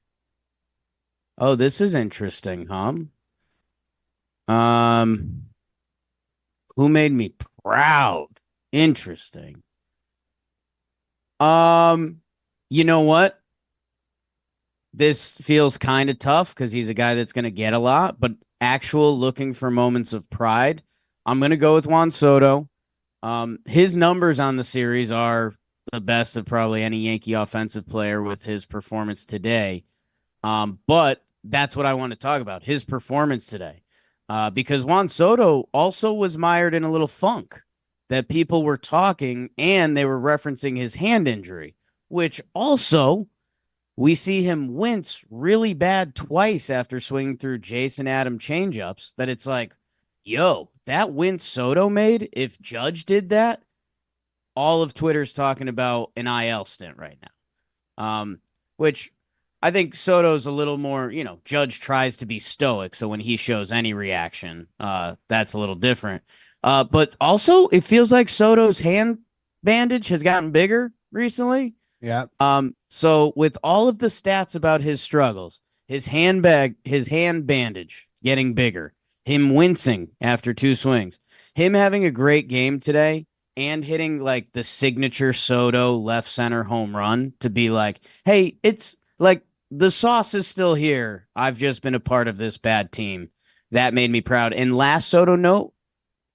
Oh, this is interesting, huh? Who made me proud? Interesting. You know what? This feels kind of tough because he's a guy that's going to get a lot, but actual looking for moments of pride, I'm going to go with Juan Soto. His numbers on the series are the best of probably any Yankee offensive player with his performance today. But that's what I want to talk about, his performance today. Because Juan Soto also was mired in a little funk that people were talking, and they were referencing his hand injury, which also we see him wince really bad twice after swinging through Jason Adam changeups, that it's like, yo, that wince Soto made, if Judge did that, all of Twitter's talking about an IL stint right now. Which I think Soto's a little more, Judge tries to be stoic, so when he shows any reaction, that's a little different. But also, it feels like Soto's hand bandage has gotten bigger recently. Yeah. So with all of the stats about his struggles, his hand bandage getting bigger, him wincing after 2 swings, him having a great game today, and hitting like the signature Soto left center home run to be like, hey, it's like the sauce is still here. I've just been a part of this bad team. That made me proud. And last Soto note,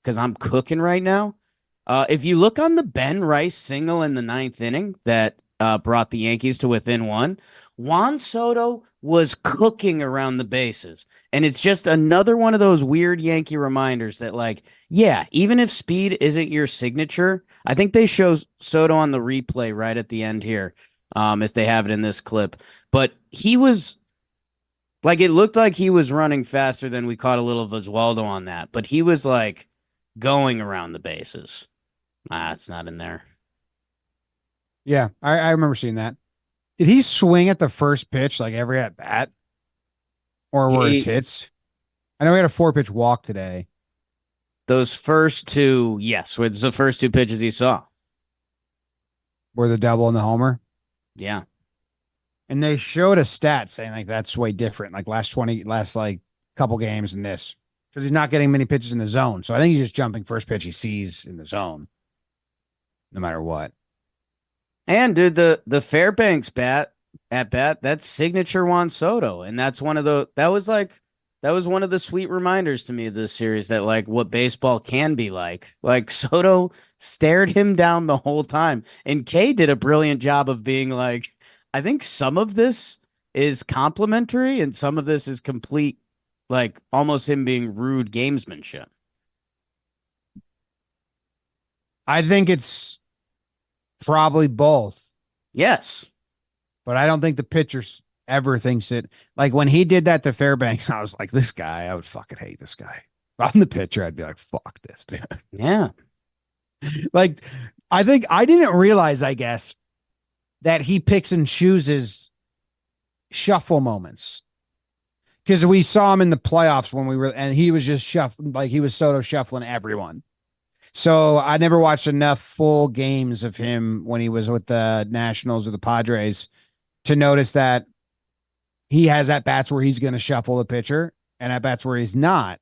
because I'm cooking right now, if you look on the Ben Rice single in the 9th inning that brought the Yankees to within 1, Juan Soto was cooking around the bases. And it's just another one of those weird Yankee reminders that, like, yeah, even if speed isn't your signature, I think they show Soto on the replay right at the end here, if they have it in this clip. But he was, like, it looked like he was running faster than we caught a little of Oswaldo on that. But he was, like, going around the bases. It's not in there. Yeah, I remember seeing that. Did he swing at the first pitch like every at bat? Or were his hits? I know he had a 4-pitch walk today. Those first 2, yes, it's the first 2 pitches he saw. Were the double and the homer? Yeah. And they showed a stat saying like that's way different. Like last like couple games in this. Because he's not getting many pitches in the zone. So I think he's just jumping first pitch he sees in the zone. No matter what. And dude, the Fairbanks bat, that's signature Juan Soto. And that's one of that was one of the sweet reminders to me of this series that like what baseball can be like. Like Soto stared him down the whole time. And Kay did a brilliant job of being like, I think some of this is complimentary and some of this is complete like almost him being rude gamesmanship? I think it's probably both, Yes. but I don't think the pitcher ever thinks it. Like when he did that to Fairbanks, I was like, this guy, I would fucking hate this guy. If I'm the pitcher, I'd be like, fuck this dude. Yeah. Like, I think I didn't realize, I guess, that he picks and chooses shuffle moments. Because we saw him in the playoffs when we were, and he was just shuffling, like he was Soto shuffling everyone. So I never watched enough full games of him when he was with the Nationals or the Padres to notice that he has at bats where he's going to shuffle the pitcher and at bats where he's not.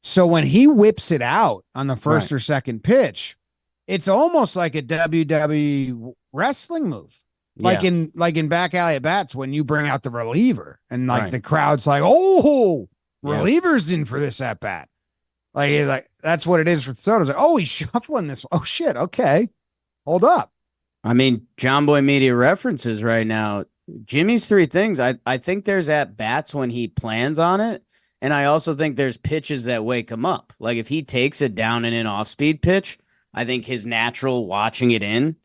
So when he whips it out on the first or second pitch, it's almost like a WWE wrestling move. Like in back alley at bats when you bring out the reliever and like the crowd's like, oh, reliever's in for this at bat. Like that's what it is for Soto. Like, oh, he's shuffling this. Oh shit. Okay. Hold up. I mean, Jomboy Media references right now. Jimmy's three things. I think there's at bats when he plans on it. And I also think there's pitches that wake him up. Like if he takes a down and in off speed pitch, I think his natural watching it in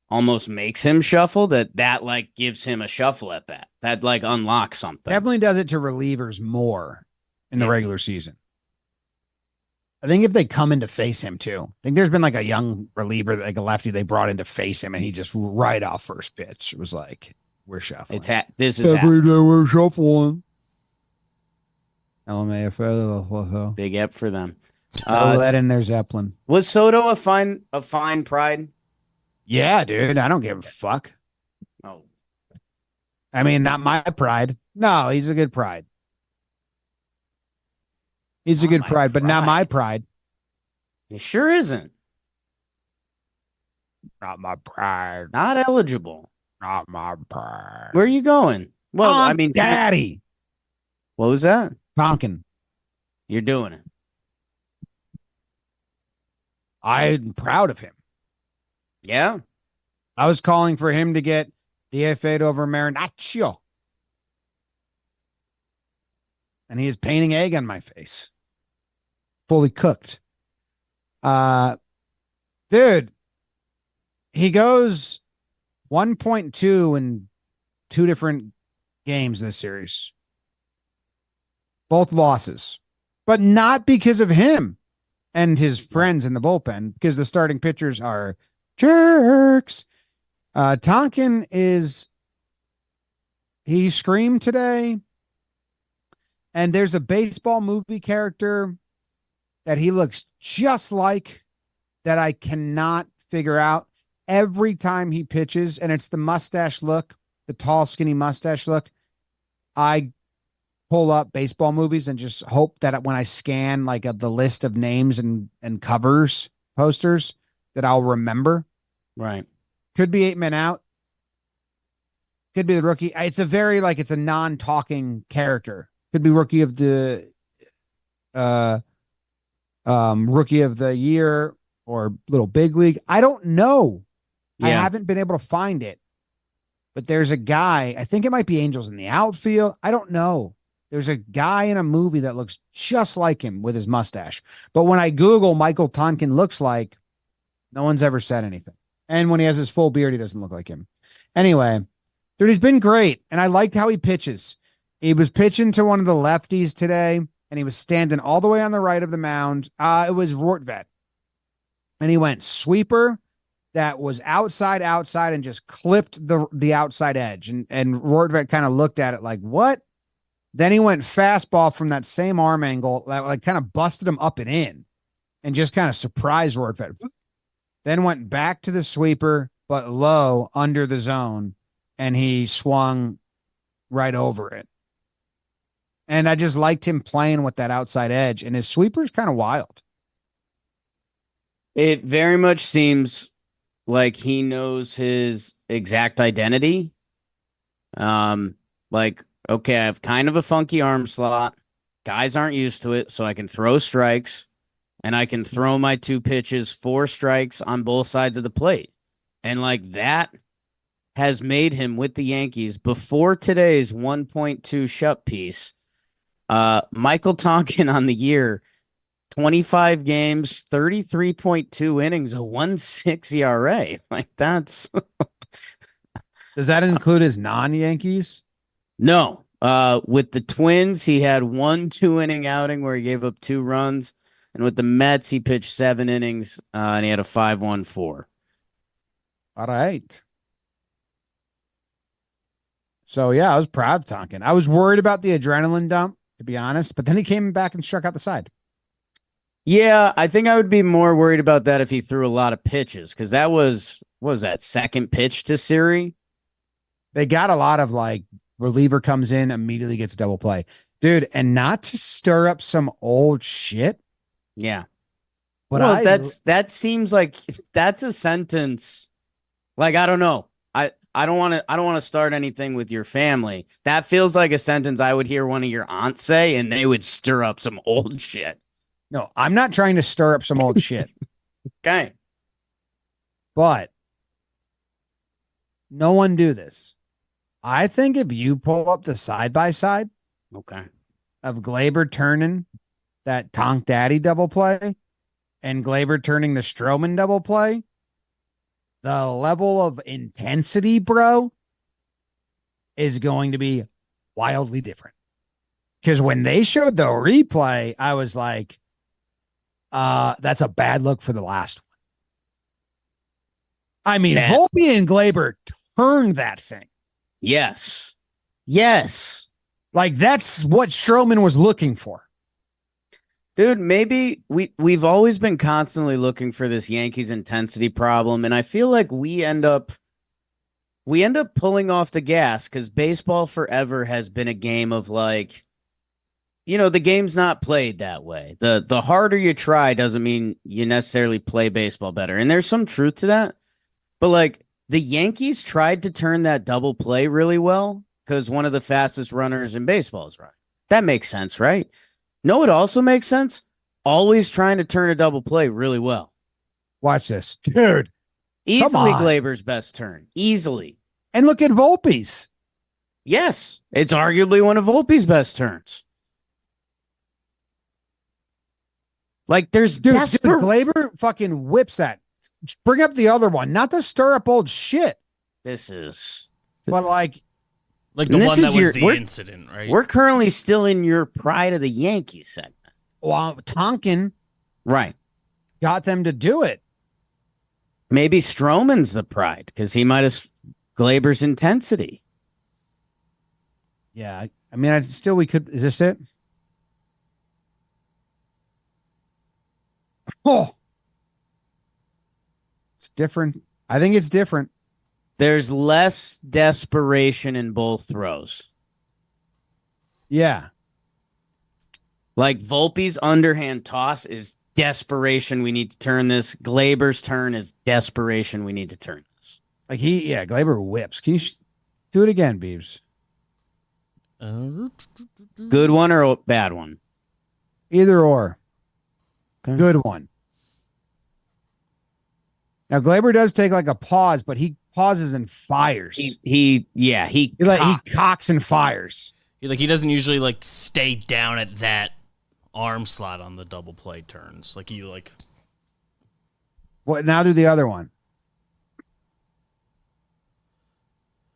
almost makes him shuffle that like gives him a shuffle at bat. That like unlocks something. Definitely does it to relievers more in the regular season. I think if they come in to face him too, I think there's been like a young reliever, like a lefty they brought in to face him and he just right off first pitch. It was like, we're shuffling. This is every day we're shuffling. LMAFer. Big ep for them. Let in their Zeppelin. Was Soto a fine Pride? Yeah, dude. I don't give a fuck. Oh. I mean, not my Pride. No, he's a good Pride. He's a good Pride, but not my Pride. He sure isn't. Not my Pride. Not eligible. Not my Pride. Where are you going? Well, I mean, Daddy. What was that? Tonkin. You're doing it. I'm proud of him. Yeah. I was calling for him to get DFA'd over Marinaccio. And he is painting egg on my face. Fully cooked. Dude, he goes 1.2 in 2 different games this series. Both losses. But not because of him and his friends in the bullpen, because the starting pitchers are jerks. Tonkin he screamed today. And there's a baseball movie character that he looks just like that I cannot figure out every time he pitches. And it's the mustache look, the tall, skinny mustache look. I pull up baseball movies and just hope that when I scan like the list of names and covers, posters, that I'll remember. Right. Could be 8 Men Out. Could be the rookie. It's a non-talking character. Could be rookie of the rookie of the year or little big league. I don't know. Yeah. I haven't been able to find it. But there's a guy, I think it might be Angels in the Outfield. I don't know. There's a guy in a movie that looks just like him with his mustache. But when I Google Michael Tonkin looks like, no one's ever said anything. And when he has his full beard, he doesn't look like him. Anyway, dude, he's been great. And I liked how he pitches. He was pitching to one of the lefties today, and he was standing all the way on the right of the mound. It was Rortvedt. And he went sweeper that was outside, and just clipped the outside edge. And Rortvedt kind of looked at it like, what? Then he went fastball from that same arm angle that like kind of busted him up and in and just kind of surprised Rortvedt. Then went back to the sweeper, but low under the zone, and he swung right over it. And I just liked him playing with that outside edge, and his sweeper is kind of wild. It very much seems like he knows his exact identity. Like, okay, I have kind of a funky arm slot. Guys aren't used to it, so I can throw strikes, and I can throw my 2 pitches, 4 strikes on both sides of the plate. And like that has made him with the Yankees before today's 1.2 shut piece Michael Tonkin on the year, 25 games, 33.2 innings, a 1.6 ERA. Like that's Does that include his non-Yankees? no. With the Twins, he had 1 2-inning outing where he gave up 2 runs. And with the Mets, he pitched 7 innings, and he had a 5.14. All right. So, yeah, I was proud of Tonkin. I was worried about the adrenaline dump, to be honest, but then he came back and struck out the side. Yeah, I think I would be more worried about that if he threw a lot of pitches, because that was, what was that, second pitch to Siri? They got a lot of, like, reliever comes in, immediately gets double play. Dude, and not to stir up some old shit. Yeah. But well, that seems like that's a sentence. Like, I don't know. I don't want to start anything with your family. That feels like a sentence I would hear one of your aunts say, and they would stir up some old shit. No, I'm not trying to stir up some old shit. Okay. But no one do this. I think if you pull up the side-by-side Okay. of Glaber turning that Tonk Daddy double play and Glaber turning the Stroman double play, the level of intensity, bro, is going to be wildly different. Because when they showed the replay, I was like, that's a bad look for the last one. I mean, Volpe and Glaber turned that thing. Yes. Yes. Like, that's what Stroman was looking for. Dude, maybe we've always been constantly looking for this Yankees intensity problem, and I feel like we end up pulling off the gas because baseball forever has been a game of like, the game's not played that way. The harder you try doesn't mean you necessarily play baseball better. And there's some truth to that. But like the Yankees tried to turn that double play really well because one of the fastest runners in baseball is running. That makes sense, right? No, it also makes sense. Always trying to turn a double play really well. Watch this, dude. Easily Glaber's best turn. Easily. And look at Volpe's. Yes, it's arguably one of Volpe's best turns. Like there's dude, Glaber fucking whips that. Bring up the other one, not to stir up old shit. This is, but like the one that was the incident, right? We're currently still in your Pride of the Yankees segment. Well, Tonkin, right, got them to do it. Maybe Stroman's the pride because he might have Glaber's intensity. Yeah, I mean, we could. Is this it? Oh, it's different. I think it's different. There's less desperation in both throws. Yeah. Like Volpe's underhand toss is desperation. We need to turn this. Glaber's turn is desperation. We need to turn this. Like Glaber whips. Can you do it again, Beebs? Good one or a bad one? Either or. Okay. Good one. Now Glaber does take like a pause, but he pauses and fires. He cocks and fires. He doesn't usually like stay down at that arm slot on the double play turns. What now? Do the other one.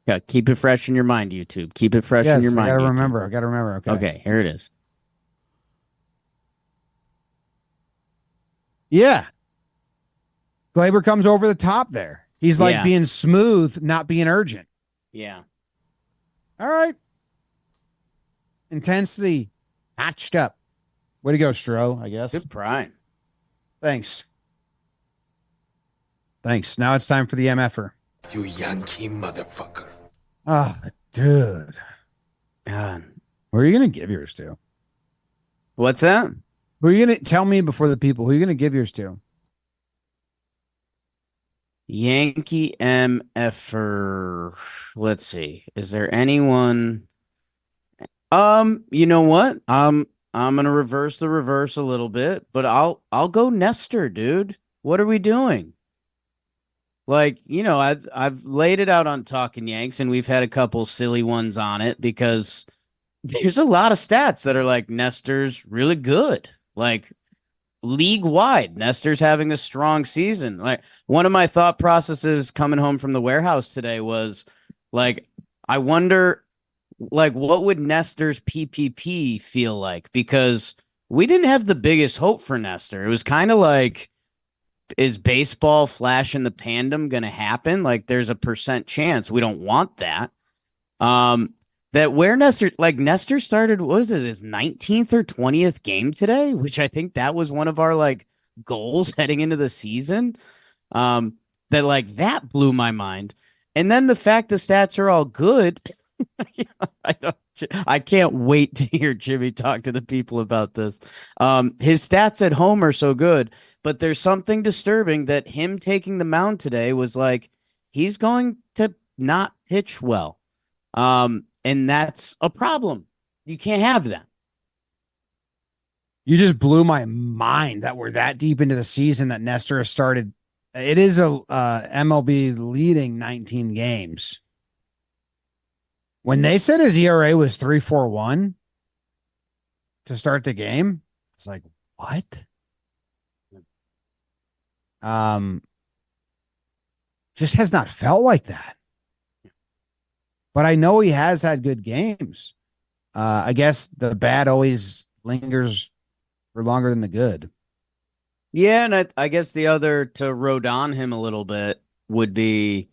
Yeah, keep it fresh in your mind, YouTube. Keep it fresh in your mind. I gotta remember. Okay. Okay, here it is. Yeah. Glaber comes over the top there. He's like being smooth, not being urgent. Yeah. All right. Intensity notched up. Way to go, Stro, I guess. Good prime. Thanks. Now it's time for the MFer. You Yankee motherfucker. Ah, dude. God. Who are you going to give yours to? What's that? Who are you going to tell me before the people? Who are you going to give yours to? Yankee MFer. Let's see. Is there anyone? You know what? I'm gonna reverse the reverse a little bit, but I'll go Nestor, dude. What are we doing? Like, I've laid it out on Talkin' Yanks, and we've had a couple silly ones on it because, there's a lot of stats that are like Nestor's really good. Like league wide, Nestor's having a strong season. Like one of my thought processes coming home from the warehouse today was like, I wonder like what would Nestor's PPP feel like? Because we didn't have the biggest hope for Nestor. It was kind of like, is baseball flash in the pandem going to happen? Like there's a percent chance. We don't want that. That where Nestor started, what is it, his 19th or 20th game today, which I think that was one of our like goals heading into the season. That like that blew my mind. And then the fact the stats are all good. I can't wait to hear Jimmy talk to the people about this. His stats at home are so good, but there's something disturbing that him taking the mound today was like, he's going to not pitch well. And that's a problem. You can't have that. You just blew my mind that we're that deep into the season that Nestor has started. It is a MLB leading 19 games. When they said his ERA was 3.41 to start the game, it's like, what? Just has not felt like that. But I know he has had good games. I guess the bad always lingers for longer than the good. Yeah, and I guess the other to Rodon him a little bit would be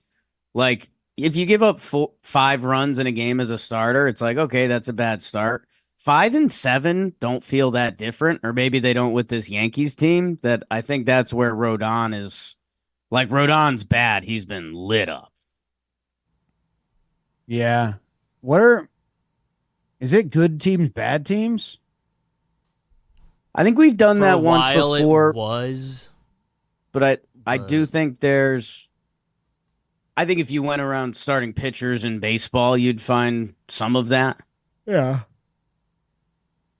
like if you give up 5 runs in a game as a starter, it's like, okay, that's a bad start. 5 and 7 don't feel that different, or maybe they don't with this Yankees team. That I think that's where Rodon is. Like Rodon's bad. He's been lit up. Yeah. Is it good teams, bad teams? I think we've done For that a once while before. It was, but I do think I think if you went around starting pitchers in baseball, you'd find some of that. Yeah.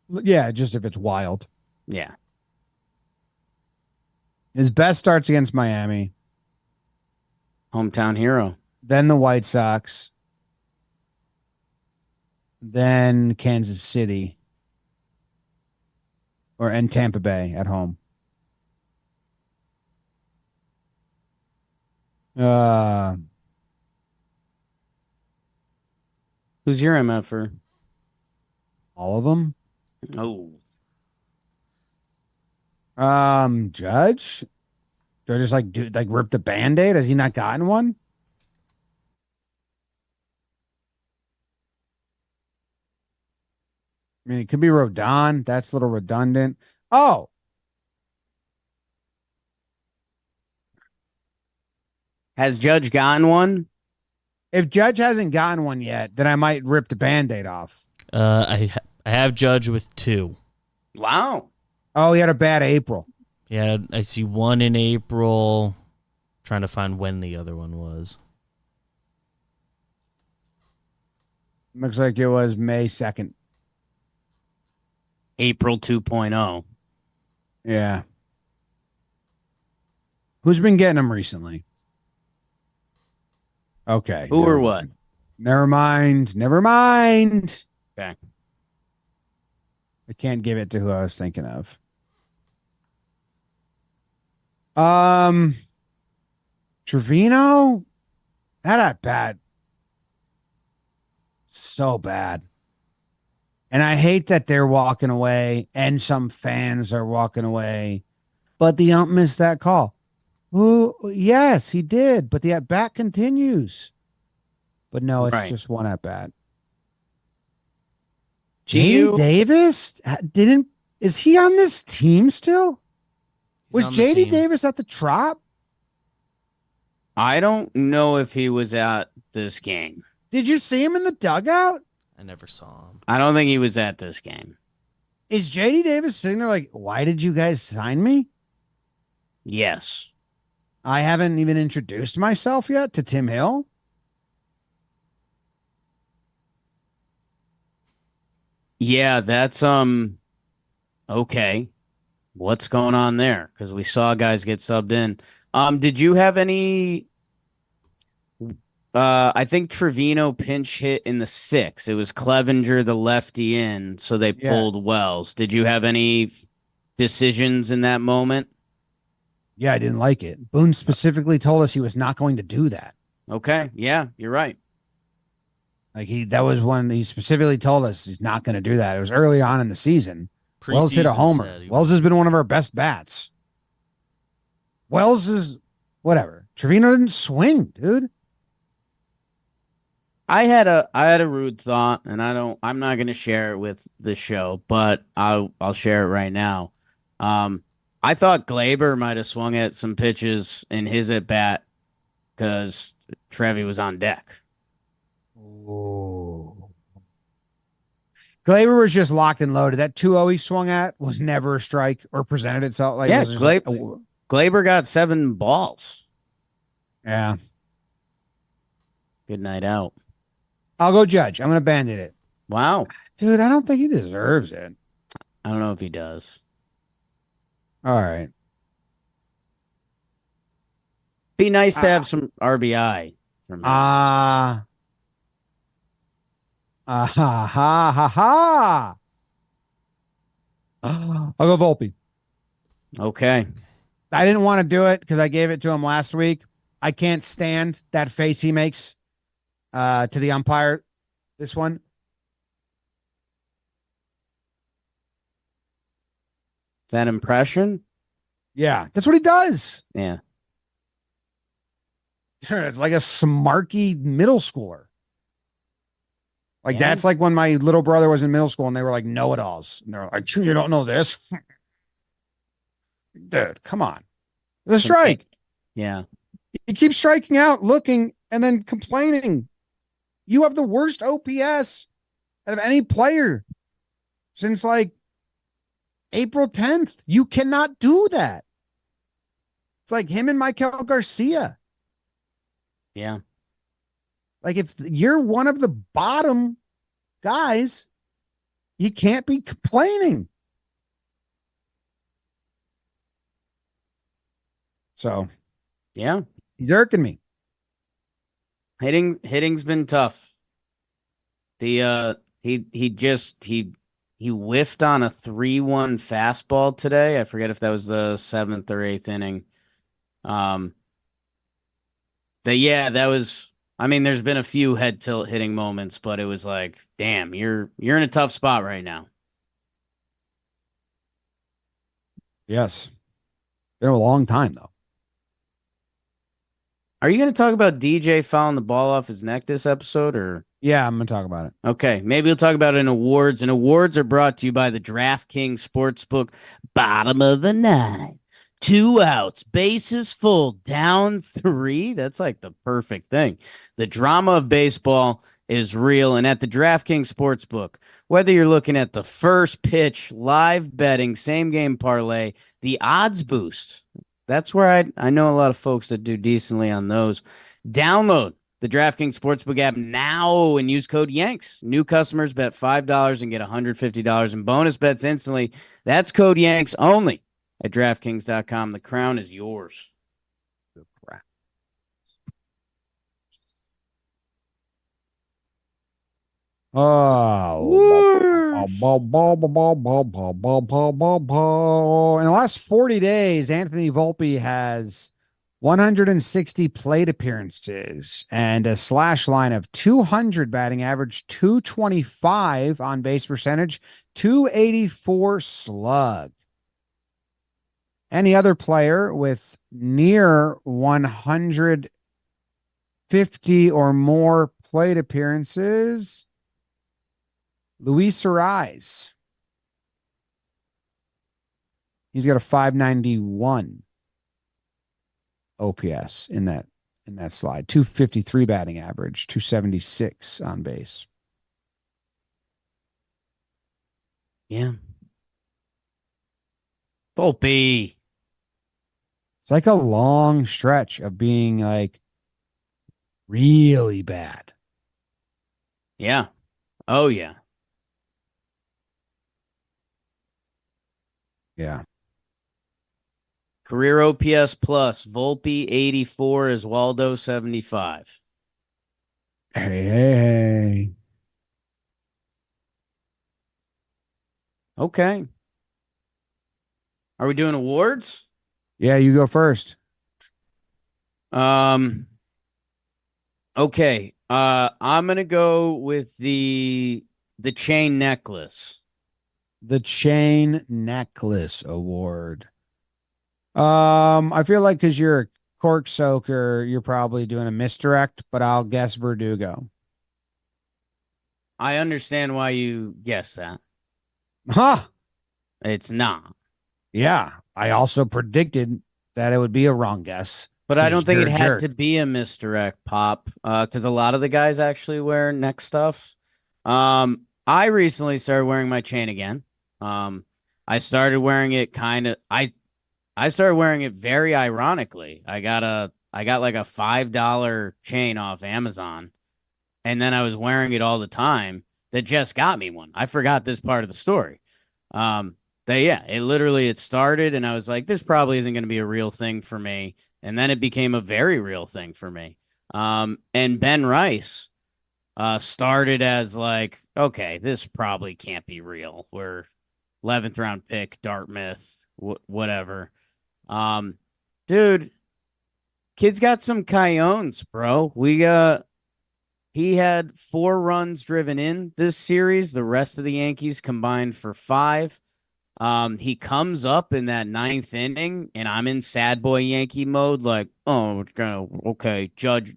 Yeah, just if it's wild. Yeah. His best starts against Miami, Hometown hero. then the White Sox, then Kansas City, and Tampa Bay at home. Who's your MFer? All of them. Oh. Judge. Do I just rip the Band-Aid? Has he not gotten one? I mean, it could be Rodon. That's a little redundant. Oh, Has Judge gotten one? if Judge hasn't gotten one yet, then I might rip the Band-Aid off. I have Judge with 2. Wow. Oh, he had a bad April. Yeah, I see one in April. Trying to find when the other one was. Looks like it was May 2nd. April 2.0. Yeah. Who's been getting them recently? Okay. Who or what? Never mind. Never mind. Okay. I can't give it to who I was thinking of. Trevino? That at bat. So bad. And I hate that they're walking away and some fans are walking away. But the ump missed that call. Ooh, yes, he did. But the at bat continues. But no, it's just one at bat. JD Davis is he on this team still? Was JD Davis at the Trop? I don't know if he was at this game. Did you see him in the dugout? I never saw him. I don't think he was at this game. Is JD Davis sitting there like, why did you guys sign me? Yes. I haven't even introduced myself yet to Tim Hill. Yeah, that's okay. What's going on there? Because we saw guys get subbed in. Did you have any I think Trevino pinch hit in the 6th. It was Clevenger, the lefty in, so they pulled Wells. Did you have any decisions in that moment? Yeah, I didn't like it. Boone specifically told us he was not going to do that. Okay, yeah, you're right. Like that was one he specifically told us he's not going to do that. It was early on in the season. Wells hit a homer. Wells has been one of our best bats. Wells is whatever. Trevino didn't swing, dude. I had a rude thought, and I'm not going to share it with the show, but I'll share it right now. I thought Glaber might have swung at some pitches in his at bat because Trevi was on deck. Oh. Glaber was just locked and loaded. That 2-0 he swung at was never a strike or presented itself like. Yeah, Glaber got 7 balls. Yeah. Good night out. I'll go Judge. I'm going to bandit it. Wow. Dude, I don't think he deserves it. I don't know if he does. All right. Be nice to have some RBI from him. Ha ha ha ha. I'll go Volpe. Okay. I didn't want to do it because I gave it to him last week. I can't stand that face he makes to the umpire. This one. Is that impression? Yeah, that's what he does. Yeah. It's like a smarky middle schooler. Like that's like when my little brother was in middle school and they were like know-it-alls. And they're like, you don't know this? Dude, come on. The strike. Yeah. He keeps striking out, looking, and then complaining. You have the worst OPS of any player since like April 10th. You cannot do that. It's like him and Michael Garcia. Yeah. Like if you're one of the bottom guys, you can't be complaining. So, yeah, he's irking me. Hitting's been tough. The he whiffed on a 3-1 fastball today. I forget if that was the 7th or 8th inning. That was. I mean, there's been a few head tilt hitting moments, but it was like, damn, you're in a tough spot right now. Yes, been a long time though. Are you going to talk about DJ fouling the ball off his neck this episode, or? Yeah, I'm going to talk about it. Okay, maybe we'll talk about it in awards. And awards are brought to you by the DraftKings Sportsbook. Bottom of the 9th. 2 outs, bases full, down 3. That's like the perfect thing. The drama of baseball is real. And at the DraftKings Sportsbook, whether you're looking at the first pitch, live betting, same game parlay, the odds boost, that's where I know a lot of folks that do decently on those. Download the DraftKings Sportsbook app now and use code Yanks. New customers bet $5 and get $150 in bonus bets instantly. That's code Yanks only at DraftKings.com. The crown is yours. Oh, in the last 40 days, Anthony Volpe has 160 plate appearances and a slash line of 200 batting average, 225 on base percentage, 284 slug. Any other player with near 150 or more plate appearances? Luis Arise. He's got a 591 OPS in that slide. 253 batting average, 276 on base. Yeah. Volpe. It's like a long stretch of being like really bad. Yeah. Oh, yeah. Yeah. Career OPS plus, Volpe 84, is Waldo 75. Hey. Okay. Are we doing awards? Yeah, you go first. Um. Okay. I'm gonna go with the chain necklace. The Chain Necklace Award. I feel like because you're a cork soaker, you're probably doing a misdirect, but I'll guess Verdugo. I understand why you guessed that. Huh. It's not. Yeah. I also predicted that it would be a wrong guess But I don't because think you're it a had jerk. to be a misdirect pop, because a lot of the guys actually wear neck stuff. I recently started wearing my chain again. Um, I started wearing it I started wearing it very ironically. I got like a $5 chain off Amazon, and then I was wearing it all the time. That just got me one. I forgot this part of the story. Um, yeah, it started, and I was like, this probably isn't going to be a real thing for me, and then it became a very real thing for me. And Ben Rice started as like, okay, this probably can't be real. We're 11th round pick, Dartmouth, whatever. Um, dude, kid's got some coyones, bro. He had 4 runs driven in this series. The rest of the Yankees combined for 5. He comes up in that 9th inning, and I'm in sad boy Yankee mode. Like, oh, it's gonna okay. Judge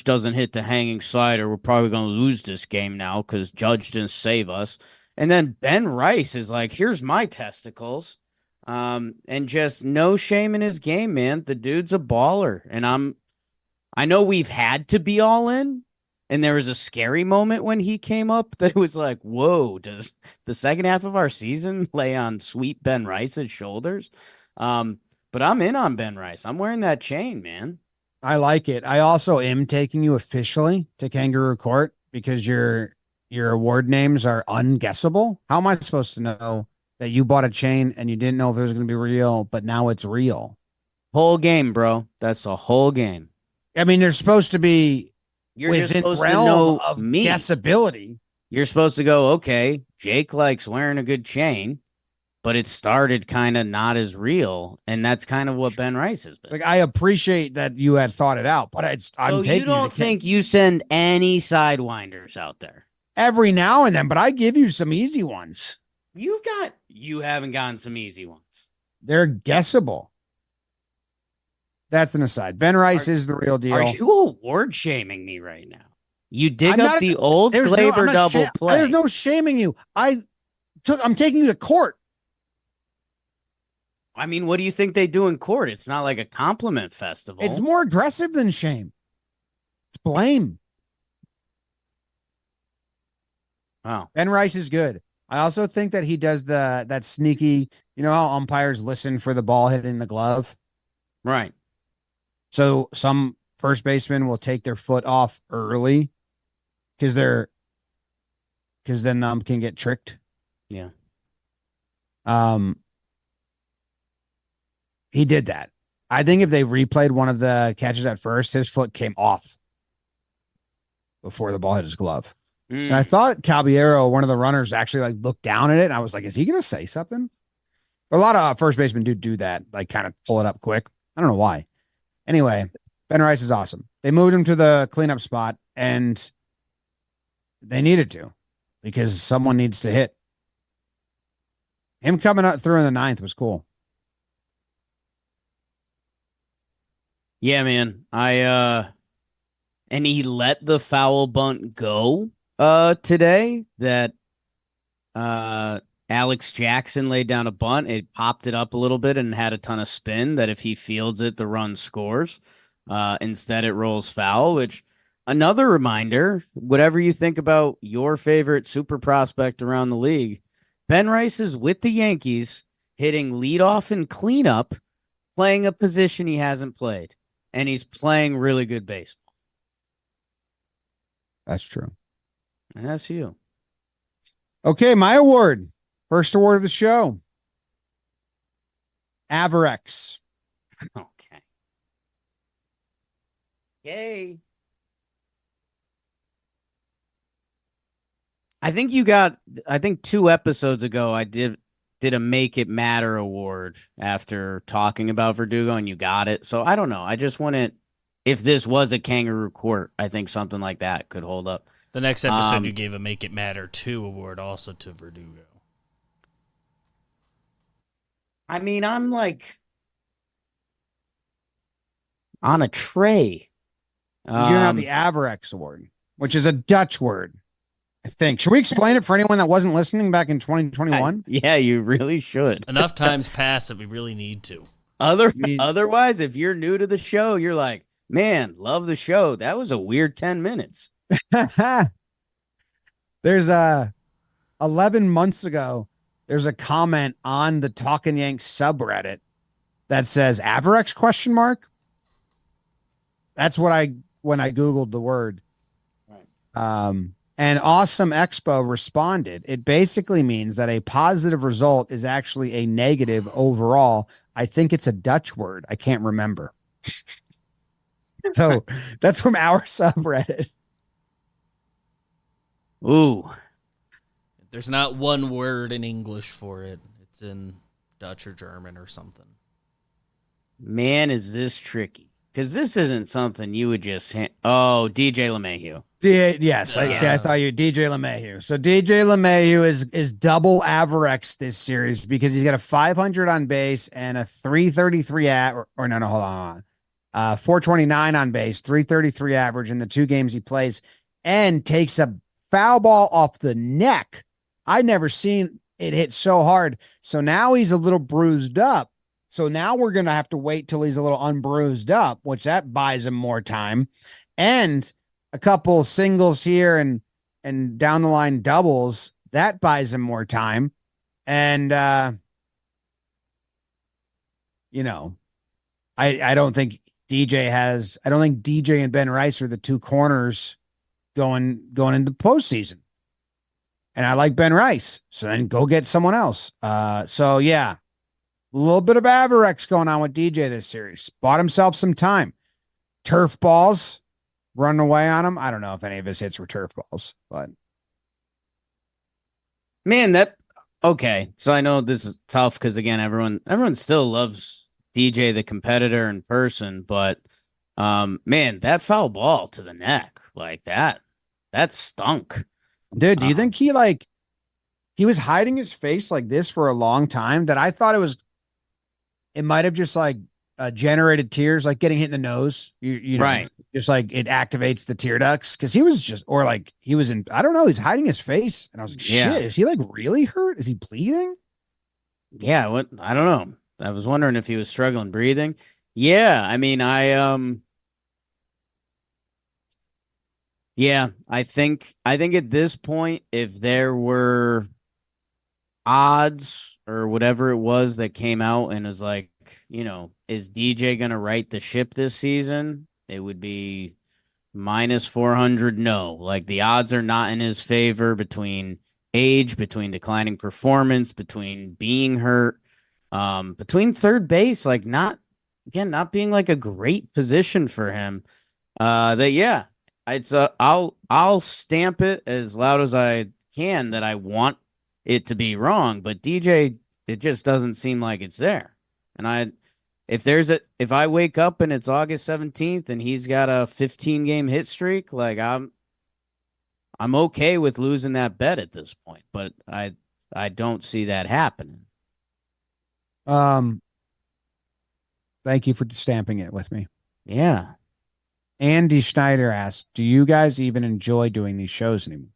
doesn't hit the hanging slider. We're probably gonna lose this game now because Judge didn't save us. And then Ben Rice is like, here's my testicles. And just no shame in his game, man. The dude's a baller, and I know we've had to be all in, and there was a scary moment when he came up that it was like, whoa, does the second half of our season lay on sweet Ben Rice's shoulders? But I'm in on Ben Rice. I'm wearing that chain, man. I like it. I also am taking you officially to Kangaroo Court because your award names are unguessable. How am I supposed to know that you bought a chain and you didn't know if it was going to be real, but now it's real? Whole game, bro. That's the whole game. I mean, they're supposed to be You're just within supposed to realm know of me. guessability. You're supposed to go, okay, Jake likes wearing a good chain, but it started kind of not as real. And that's kind of what Ben Rice has been. Like, I appreciate that you had thought it out, but I'm So you taking you don't to think you send any sidewinders out there? every now and then, but I give you some easy ones. You haven't gotten some easy ones. They're guessable. That's an aside. Ben Rice is the real Are deal. you award shaming me right now? You dig I'm up not. the old There's Glaber double play. There's no shaming you. I'm taking you to court. I mean, what do you think they do in court? It's not like a compliment festival. It's more aggressive than shame. It's blame. Oh, Ben Rice is good. I also think that he does that sneaky, you know how umpires listen for the ball hitting the glove? right. So some first basemen will take their foot off early because then can get tricked. Yeah. Um he did that. I think if they replayed one of the catches at first, his foot came off before the ball hit his glove. And I thought Caballero, one of the runners, actually like looked down at it. And I was like, is he going to say something? A lot of first basemen do that, like kind of pull it up quick. I don't know why. Anyway, Ben Rice is awesome. They moved him to the cleanup spot, and they needed to because someone needs to hit. Him coming up through in the 9th was cool. Yeah, man. And he let the foul bunt go today that Alex Jackson laid down a bunt. It popped it up a little bit and had a ton of spin that if he fields it, the run scores. Instead, it rolls foul, which another reminder, whatever you think about your favorite super prospect around the league, Ben Rice is with the Yankees hitting leadoff and cleanup, playing a position he hasn't played, and he's playing really good baseball. That's true. And that's you. Okay, my award. First award of the show. Averechts. Okay. Yay. I think 2 episodes ago I did a Make It Matter award after talking about Verdugo, and you got it. So I don't know. I just want if this was a kangaroo court, I think something like that could hold up. The next episode, you gave a Make It Matter 2 award also to Verdugo. I mean, I'm like on a tray. You're giving out the Averechts award, which is a Dutch word, I think. Should we explain it for anyone that wasn't listening back in 2021? Yeah, you really should. Enough times pass that we really need to. Otherwise, if you're new to the show, you're like, man, love the show. That was a weird 10 minutes. There's 11 months ago, there's a comment on the Talkin Yanks subreddit that says Averechts ? That's what when I Googled the word. Right. And Awesome Expo responded. It basically means that a positive result is actually a negative overall. I think it's a Dutch word. I can't remember. So that's from our subreddit. Ooh. There's not one word in English for it. It's in Dutch or German or something. Man, is this tricky. Because this isn't something you would just... Oh, DJ LeMahieu. Yes, I thought you DJ LeMahieu. So DJ LeMahieu is double Averechts this series because he's got a 500 on base and a 333 hold on. 429 on base, 333 average in the 2 games he plays, and takes a foul ball off the neck. I've never seen it hit so hard. So now he's a little bruised up. So now we're going to have to wait till he's a little unbruised up, which that buys him more time. And a couple singles here and down the line doubles, that buys him more time. And, I don't think DJ and Ben Rice are the 2 corners going into postseason. And I like Ben Rice. So then go get someone else. So yeah. A little bit of Averechts going on with DJ this series. Bought himself some time. Turf balls running away on him. I don't know if any of his hits were turf balls, but man, okay. So I know this is tough because again, everyone still loves DJ the competitor in person, but man, that foul ball to the neck like that stunk. Dude, do you think he was hiding his face like this for a long time that I thought it might have just generated tears, like getting hit in the nose. You know, right. Just like it activates the tear ducts. Cause he was I don't know. He's hiding his face. And I was like, shit, is he really hurt? Is he bleeding? Yeah. I don't know. I was wondering if he was struggling breathing. Yeah. I mean, I think at this point, if there were odds or whatever it was that came out and was like, is DJ going to right the ship this season? It would be -400. No, like the odds are not in his favor between age, between declining performance, between being hurt, between third base, like not being like a great position for him. I'll stamp it as loud as I can that I want it to be wrong, but DJ, it just doesn't seem like it's there. And if I wake up and it's August 17th and he's got a 15-game hit streak, like I'm okay with losing that bet at this point, but I don't see that happening. Thank you for stamping it with me. Yeah. Andy Schneider asked, do you guys even enjoy doing these shows anymore?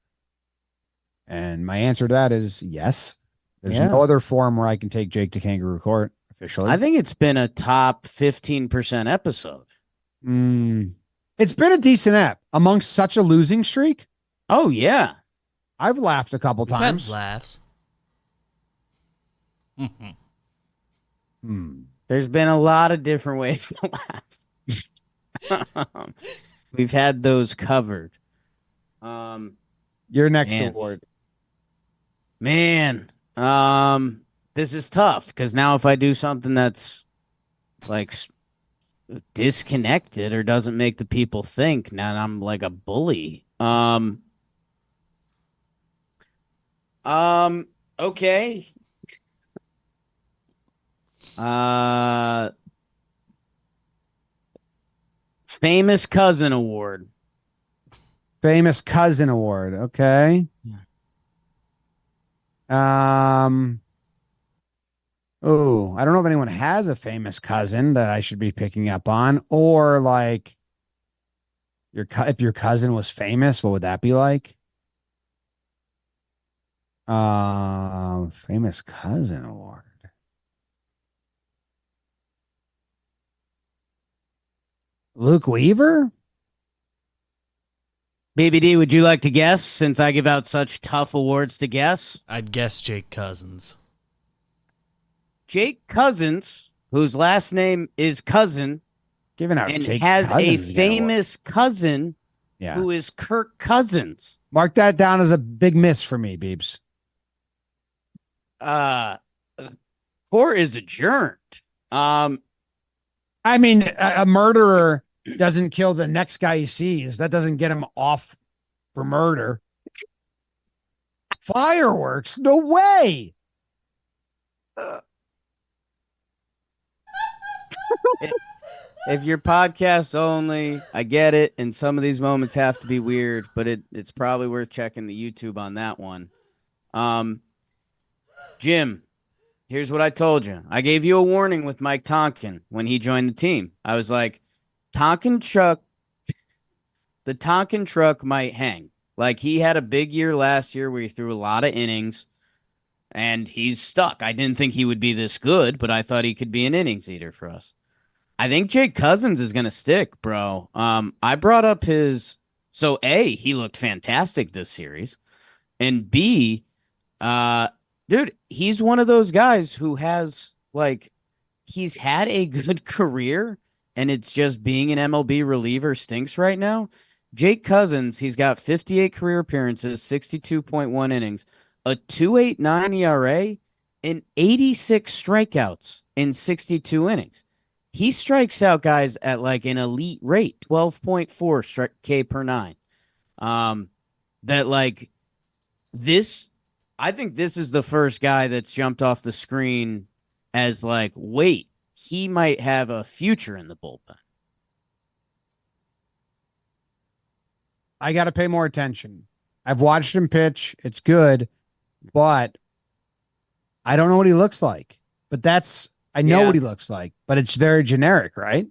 And my answer to that is yes. There's no other forum where I can take Jake to Kangaroo Court officially. I think it's been a top 15% episode. It's been a decent app amongst such a losing streak. Oh, yeah. I've laughed a couple times. Laughs. There's been a lot of different ways to laugh. We've had those covered. Your next award. Man, this is tough because now if I do something that's like disconnected or doesn't make the people think, now I'm like a bully. Okay. Uh, Famous Cousin Award. Famous cousin award. Okay. Um. Oh, I don't know if anyone has a famous cousin that I should be picking up on, or like if your cousin was famous, what would that be like? Famous cousin award. Luke Weaver? BBD, would you like to guess since I give out such tough awards to guess? I'd guess Jake Cousins. Jake Cousins, whose last name is Cousin, Giving out and Jake has a Cousins again award. famous cousin Yeah. who is Kirk Cousins. Mark that down as a big miss for me, Beeps. Court is adjourned. I mean, a murderer doesn't kill the next guy he sees. That doesn't get him off for murder. Fireworks? No way. If you're podcast only, I get it, and some of these moments have to be weird, but it's probably worth checking the YouTube on that one. Jim, here's what I told you. I gave you a warning with Mike Tonkin when he joined the team. I was like, the Tonkin truck might hang. Like, he had a big year last year where he threw a lot of innings, and he's stuck. I didn't think he would be this good, but I thought he could be an innings eater for us. I think Jake Cousins is going to stick, bro. I brought up so A, he looked fantastic this series, and B, dude, he's one of those guys who has, like, he's had a good career, and it's just being an MLB reliever stinks right now. Jake Cousins, he's got 58 career appearances, 62.1 innings, a 2.89 ERA, and 86 strikeouts in 62 innings. He strikes out guys at like an elite rate, 12.4 K per nine. That like this, I think this is the first guy that's jumped off the screen as like, wait, he might have a future in the bullpen. I got to pay more attention. I've watched him pitch. It's good, but I don't know what he looks like. But I know what he looks like, but it's very generic, right?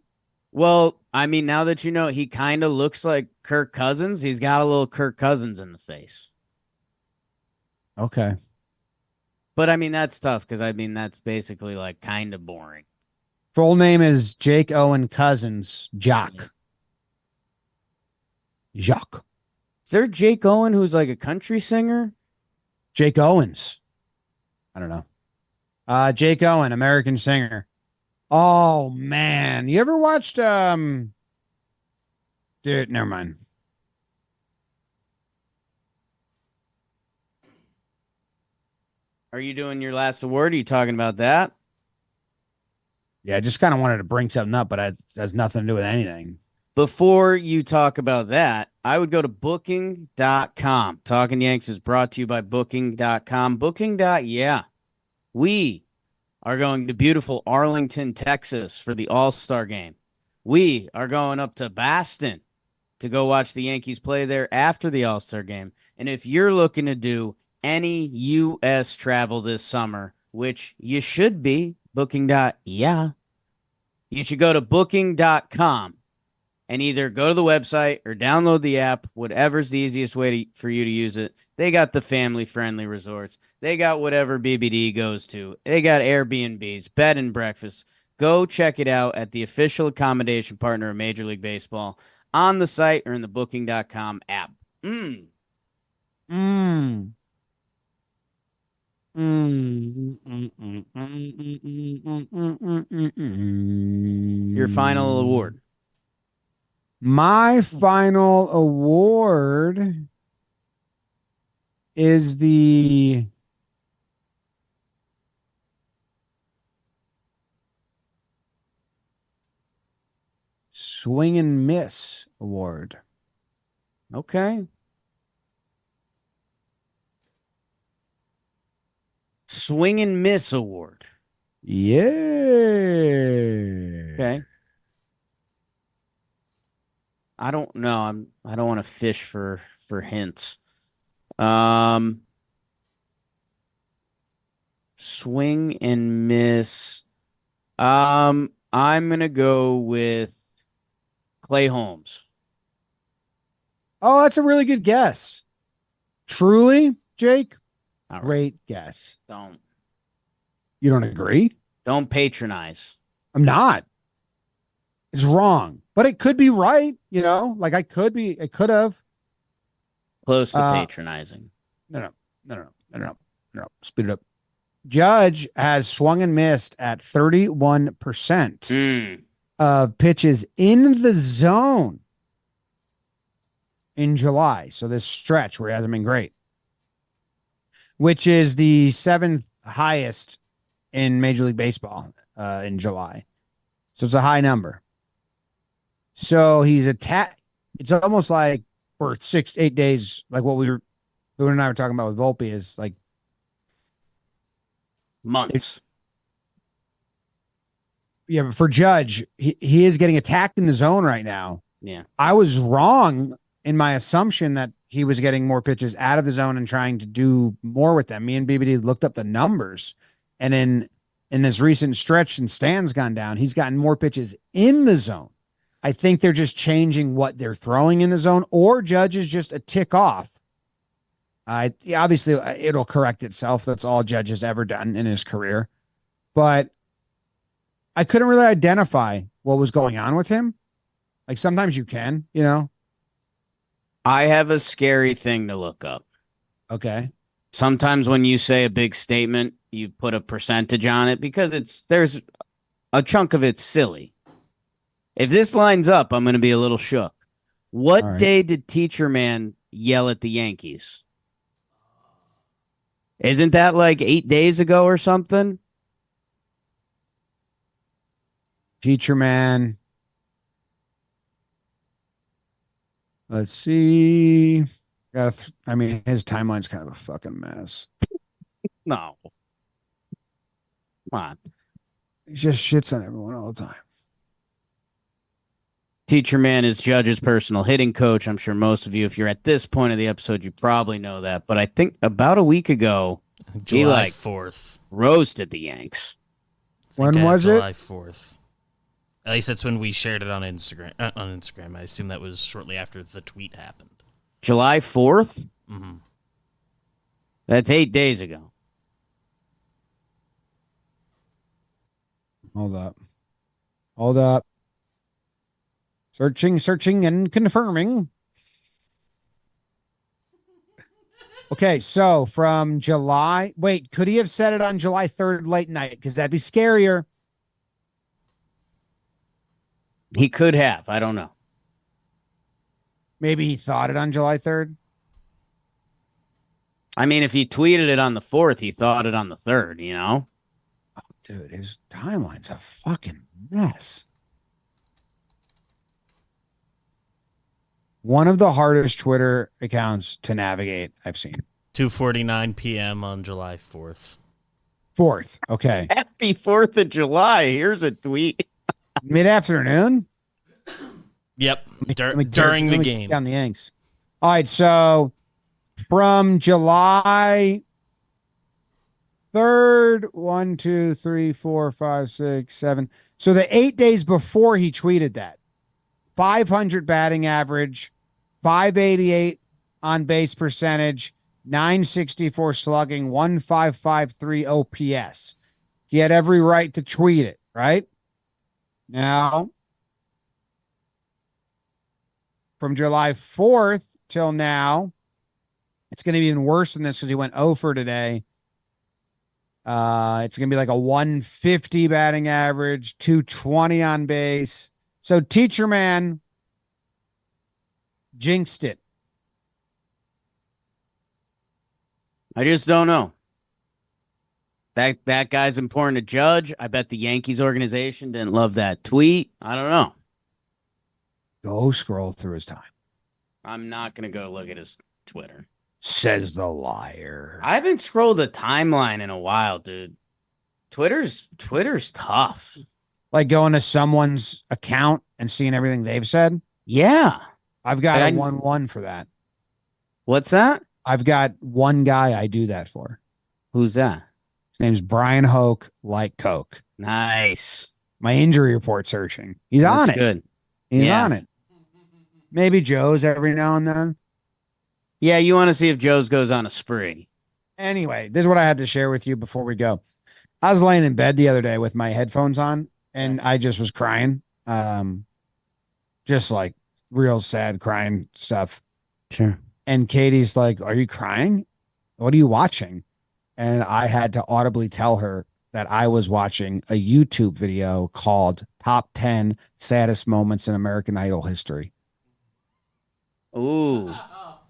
Well, I mean, now that you know, he kind of looks like Kirk Cousins. He's got a little Kirk Cousins in the face. Okay. But I mean, that's tough because I mean, that's basically like kind of boring. Full name is Jake Owen Cousins, Jock. Jacques. Is there Jake Owen who's like a country singer? Jake Owens. I don't know. Jake Owen, American singer. Oh man. You ever watched dude, never mind. Are you doing your last award? Are you talking about that? Yeah, I just kind of wanted to bring something up, but it has nothing to do with anything. Before you talk about that, I would go to booking.com. Talking Yanks is brought to you by booking.com. Yeah. We are going to beautiful Arlington, Texas for the All-Star game. We are going up to Boston to go watch the Yankees play there after the All-Star game. And if you're looking to do any U.S. travel this summer, which you should be, you should go to booking.com and either go to the website or download the app, whatever's the easiest way for you to use it. They got the family-friendly resorts. They got whatever BBD goes to. They got Airbnbs, bed and breakfast. Go check it out at the official accommodation partner of Major League Baseball on the site or in the booking.com app. Your final award. My final award is the Swing and Miss Award. Okay. swing and miss award. Yeah. Okay. I don't know. I don't want to fish for hints. Swing and miss. I'm gonna go with Clay Holmes. Oh, that's a really good guess. Truly, Jake? All right. Great guess. You don't agree? Don't patronize. I'm not. It's wrong, but it could be right. Like it could have. Close to patronizing. No. Speed it up. Judge has swung and missed at 31% of pitches in the zone in July. So this stretch where he hasn't been great, which is the 7th highest in Major League Baseball in July. So it's a high number. So he's it's almost like for 6-8 days, like what Boone and I were talking about with Volpe is like months. Yeah, but for Judge, he is getting attacked in the zone right now. Yeah. I was wrong in my assumption that he was getting more pitches out of the zone and trying to do more with them. Me and BBD looked up the numbers, and in this recent stretch and Stan's gone down, he's gotten more pitches in the zone. I think they're just changing what they're throwing in the zone, or Judge is just a tick off. Obviously, it'll correct itself. That's all Judge has ever done in his career. But I couldn't really identify what was going on with him. Like sometimes you can, I have a scary thing to look up. Okay. Sometimes when you say a big statement, you put a percentage on it because there's a chunk of it's silly. If this lines up, I'm going to be a little shook. What day did Teacher Man yell at the Yankees? Isn't that like 8 days ago or something? Teacher Man. Let's see. His timeline's kind of a fucking mess. No. Come on. He just shits on everyone all the time. Teacher Man is Judge's personal hitting coach. I'm sure most of you, if you're at this point of the episode, you probably know that. But I think about a week ago, July 4th. Roasted the Yanks. When was it? July 4th. At least that's when we shared it on Instagram. I assume that was shortly after the tweet happened. July 4th? Mm-hmm. That's 8 days ago. Hold up. Searching and confirming. Okay, so from July... Wait, could he have said it on July 3rd late night? Because that'd be scarier. He could have. I don't know. Maybe he thought it on July 3rd. I mean, if he tweeted it on the 4th, he thought it on the 3rd, Oh, dude, his timeline's a fucking mess. One of the hardest Twitter accounts to navigate I've seen. 2:49 p.m. on July 4th. 4th. Okay. Happy 4th of July. Here's a tweet. Mid-afternoon? Yep. During the game. Down the Yanks. All right. So from July 3rd, 1, 2, 3, 4, 5, 6, 7. So the 8 days before he tweeted that, 500 batting average, 588 on base percentage, 964 slugging, 1553 OPS. He had every right to tweet it, right? Now, from July 4th till now, it's going to be even worse than this because he went 0 for today. It's going to be like a 150 batting average, 220 on base. So Teacher Man jinxed it. I just don't know. That guy's important to Judge. I bet the Yankees organization didn't love that tweet. I don't know. Go scroll through his time. I'm not going to go look at his Twitter. Says the liar. I haven't scrolled a timeline in a while, dude. Twitter's tough. Like going to someone's account and seeing everything they've said. Yeah. I've got Like a 1-1 for that. What's that? I've got one guy I do that for. Who's that? His name's Brian Hoke, like Coke. Nice. My injury report searching. He's That's on it. good. He's Yeah. on it. Maybe Joe's every now and then. Yeah, you want to see if Joe's goes on a spree. Anyway, this is what I had to share with you before we go. I was laying in bed the other day with my headphones on, and I just was crying. Just like real sad crying stuff. Sure. And Katie's like, "Are you crying? What are you watching?" And I had to audibly tell her that I was watching a YouTube video called Top 10 Saddest Moments in American Idol History. Ooh.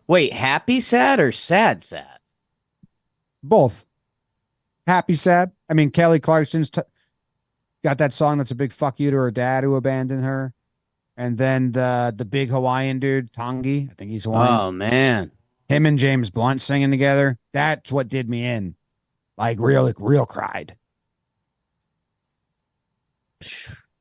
Wait, happy sad or sad sad? Both. Happy, sad. I mean, Kelly Clarkson's got that song that's a big fuck you to her dad who abandoned her. And then the big Hawaiian dude, Tongi, I think he's Hawaiian. Oh, man. Him and James Blunt singing together. That's what did me in. Like real cried.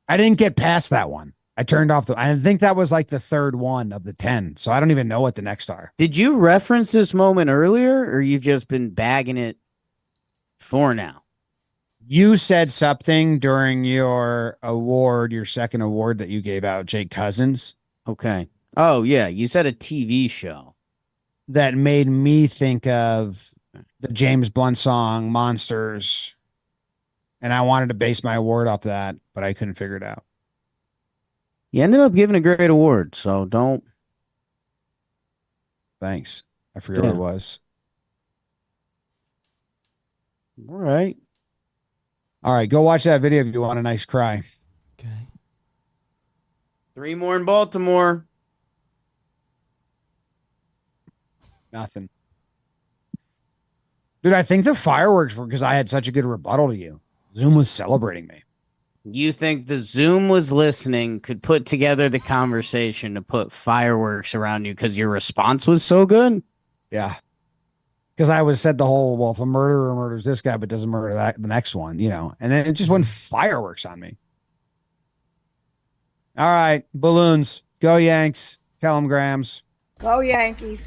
I didn't get past that one. I turned off I think that was like the third one of the 10. So I don't even know what the next are. Did you reference this moment earlier, or you've just been bagging it for now? You said something during your award, your second award that you gave out, Jake Cousins. Okay. Oh, yeah. You said a TV show. That made me think of the James Blunt song, Monsters. And I wanted to base my award off that, but I couldn't figure it out. You ended up giving a great award, so don't. Thanks. I forget what it was. All right. All right, go watch that video if you want a nice cry. Okay. 3 more in Baltimore. Nothing. Dude, I think the fireworks were because I had such a good rebuttal to you. Zoom was celebrating me. You think the Zoom was listening, could put together the conversation to put fireworks around you because your response was so good? Yeah. Because I was said the whole, well, if a murderer murders this guy but doesn't murder that the next one, you know, and then it just went fireworks on me. All right, balloons. Go Yanks. Telegrams. Go Yankees.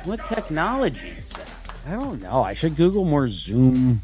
What technology is that? I don't know. I should Google more Zoom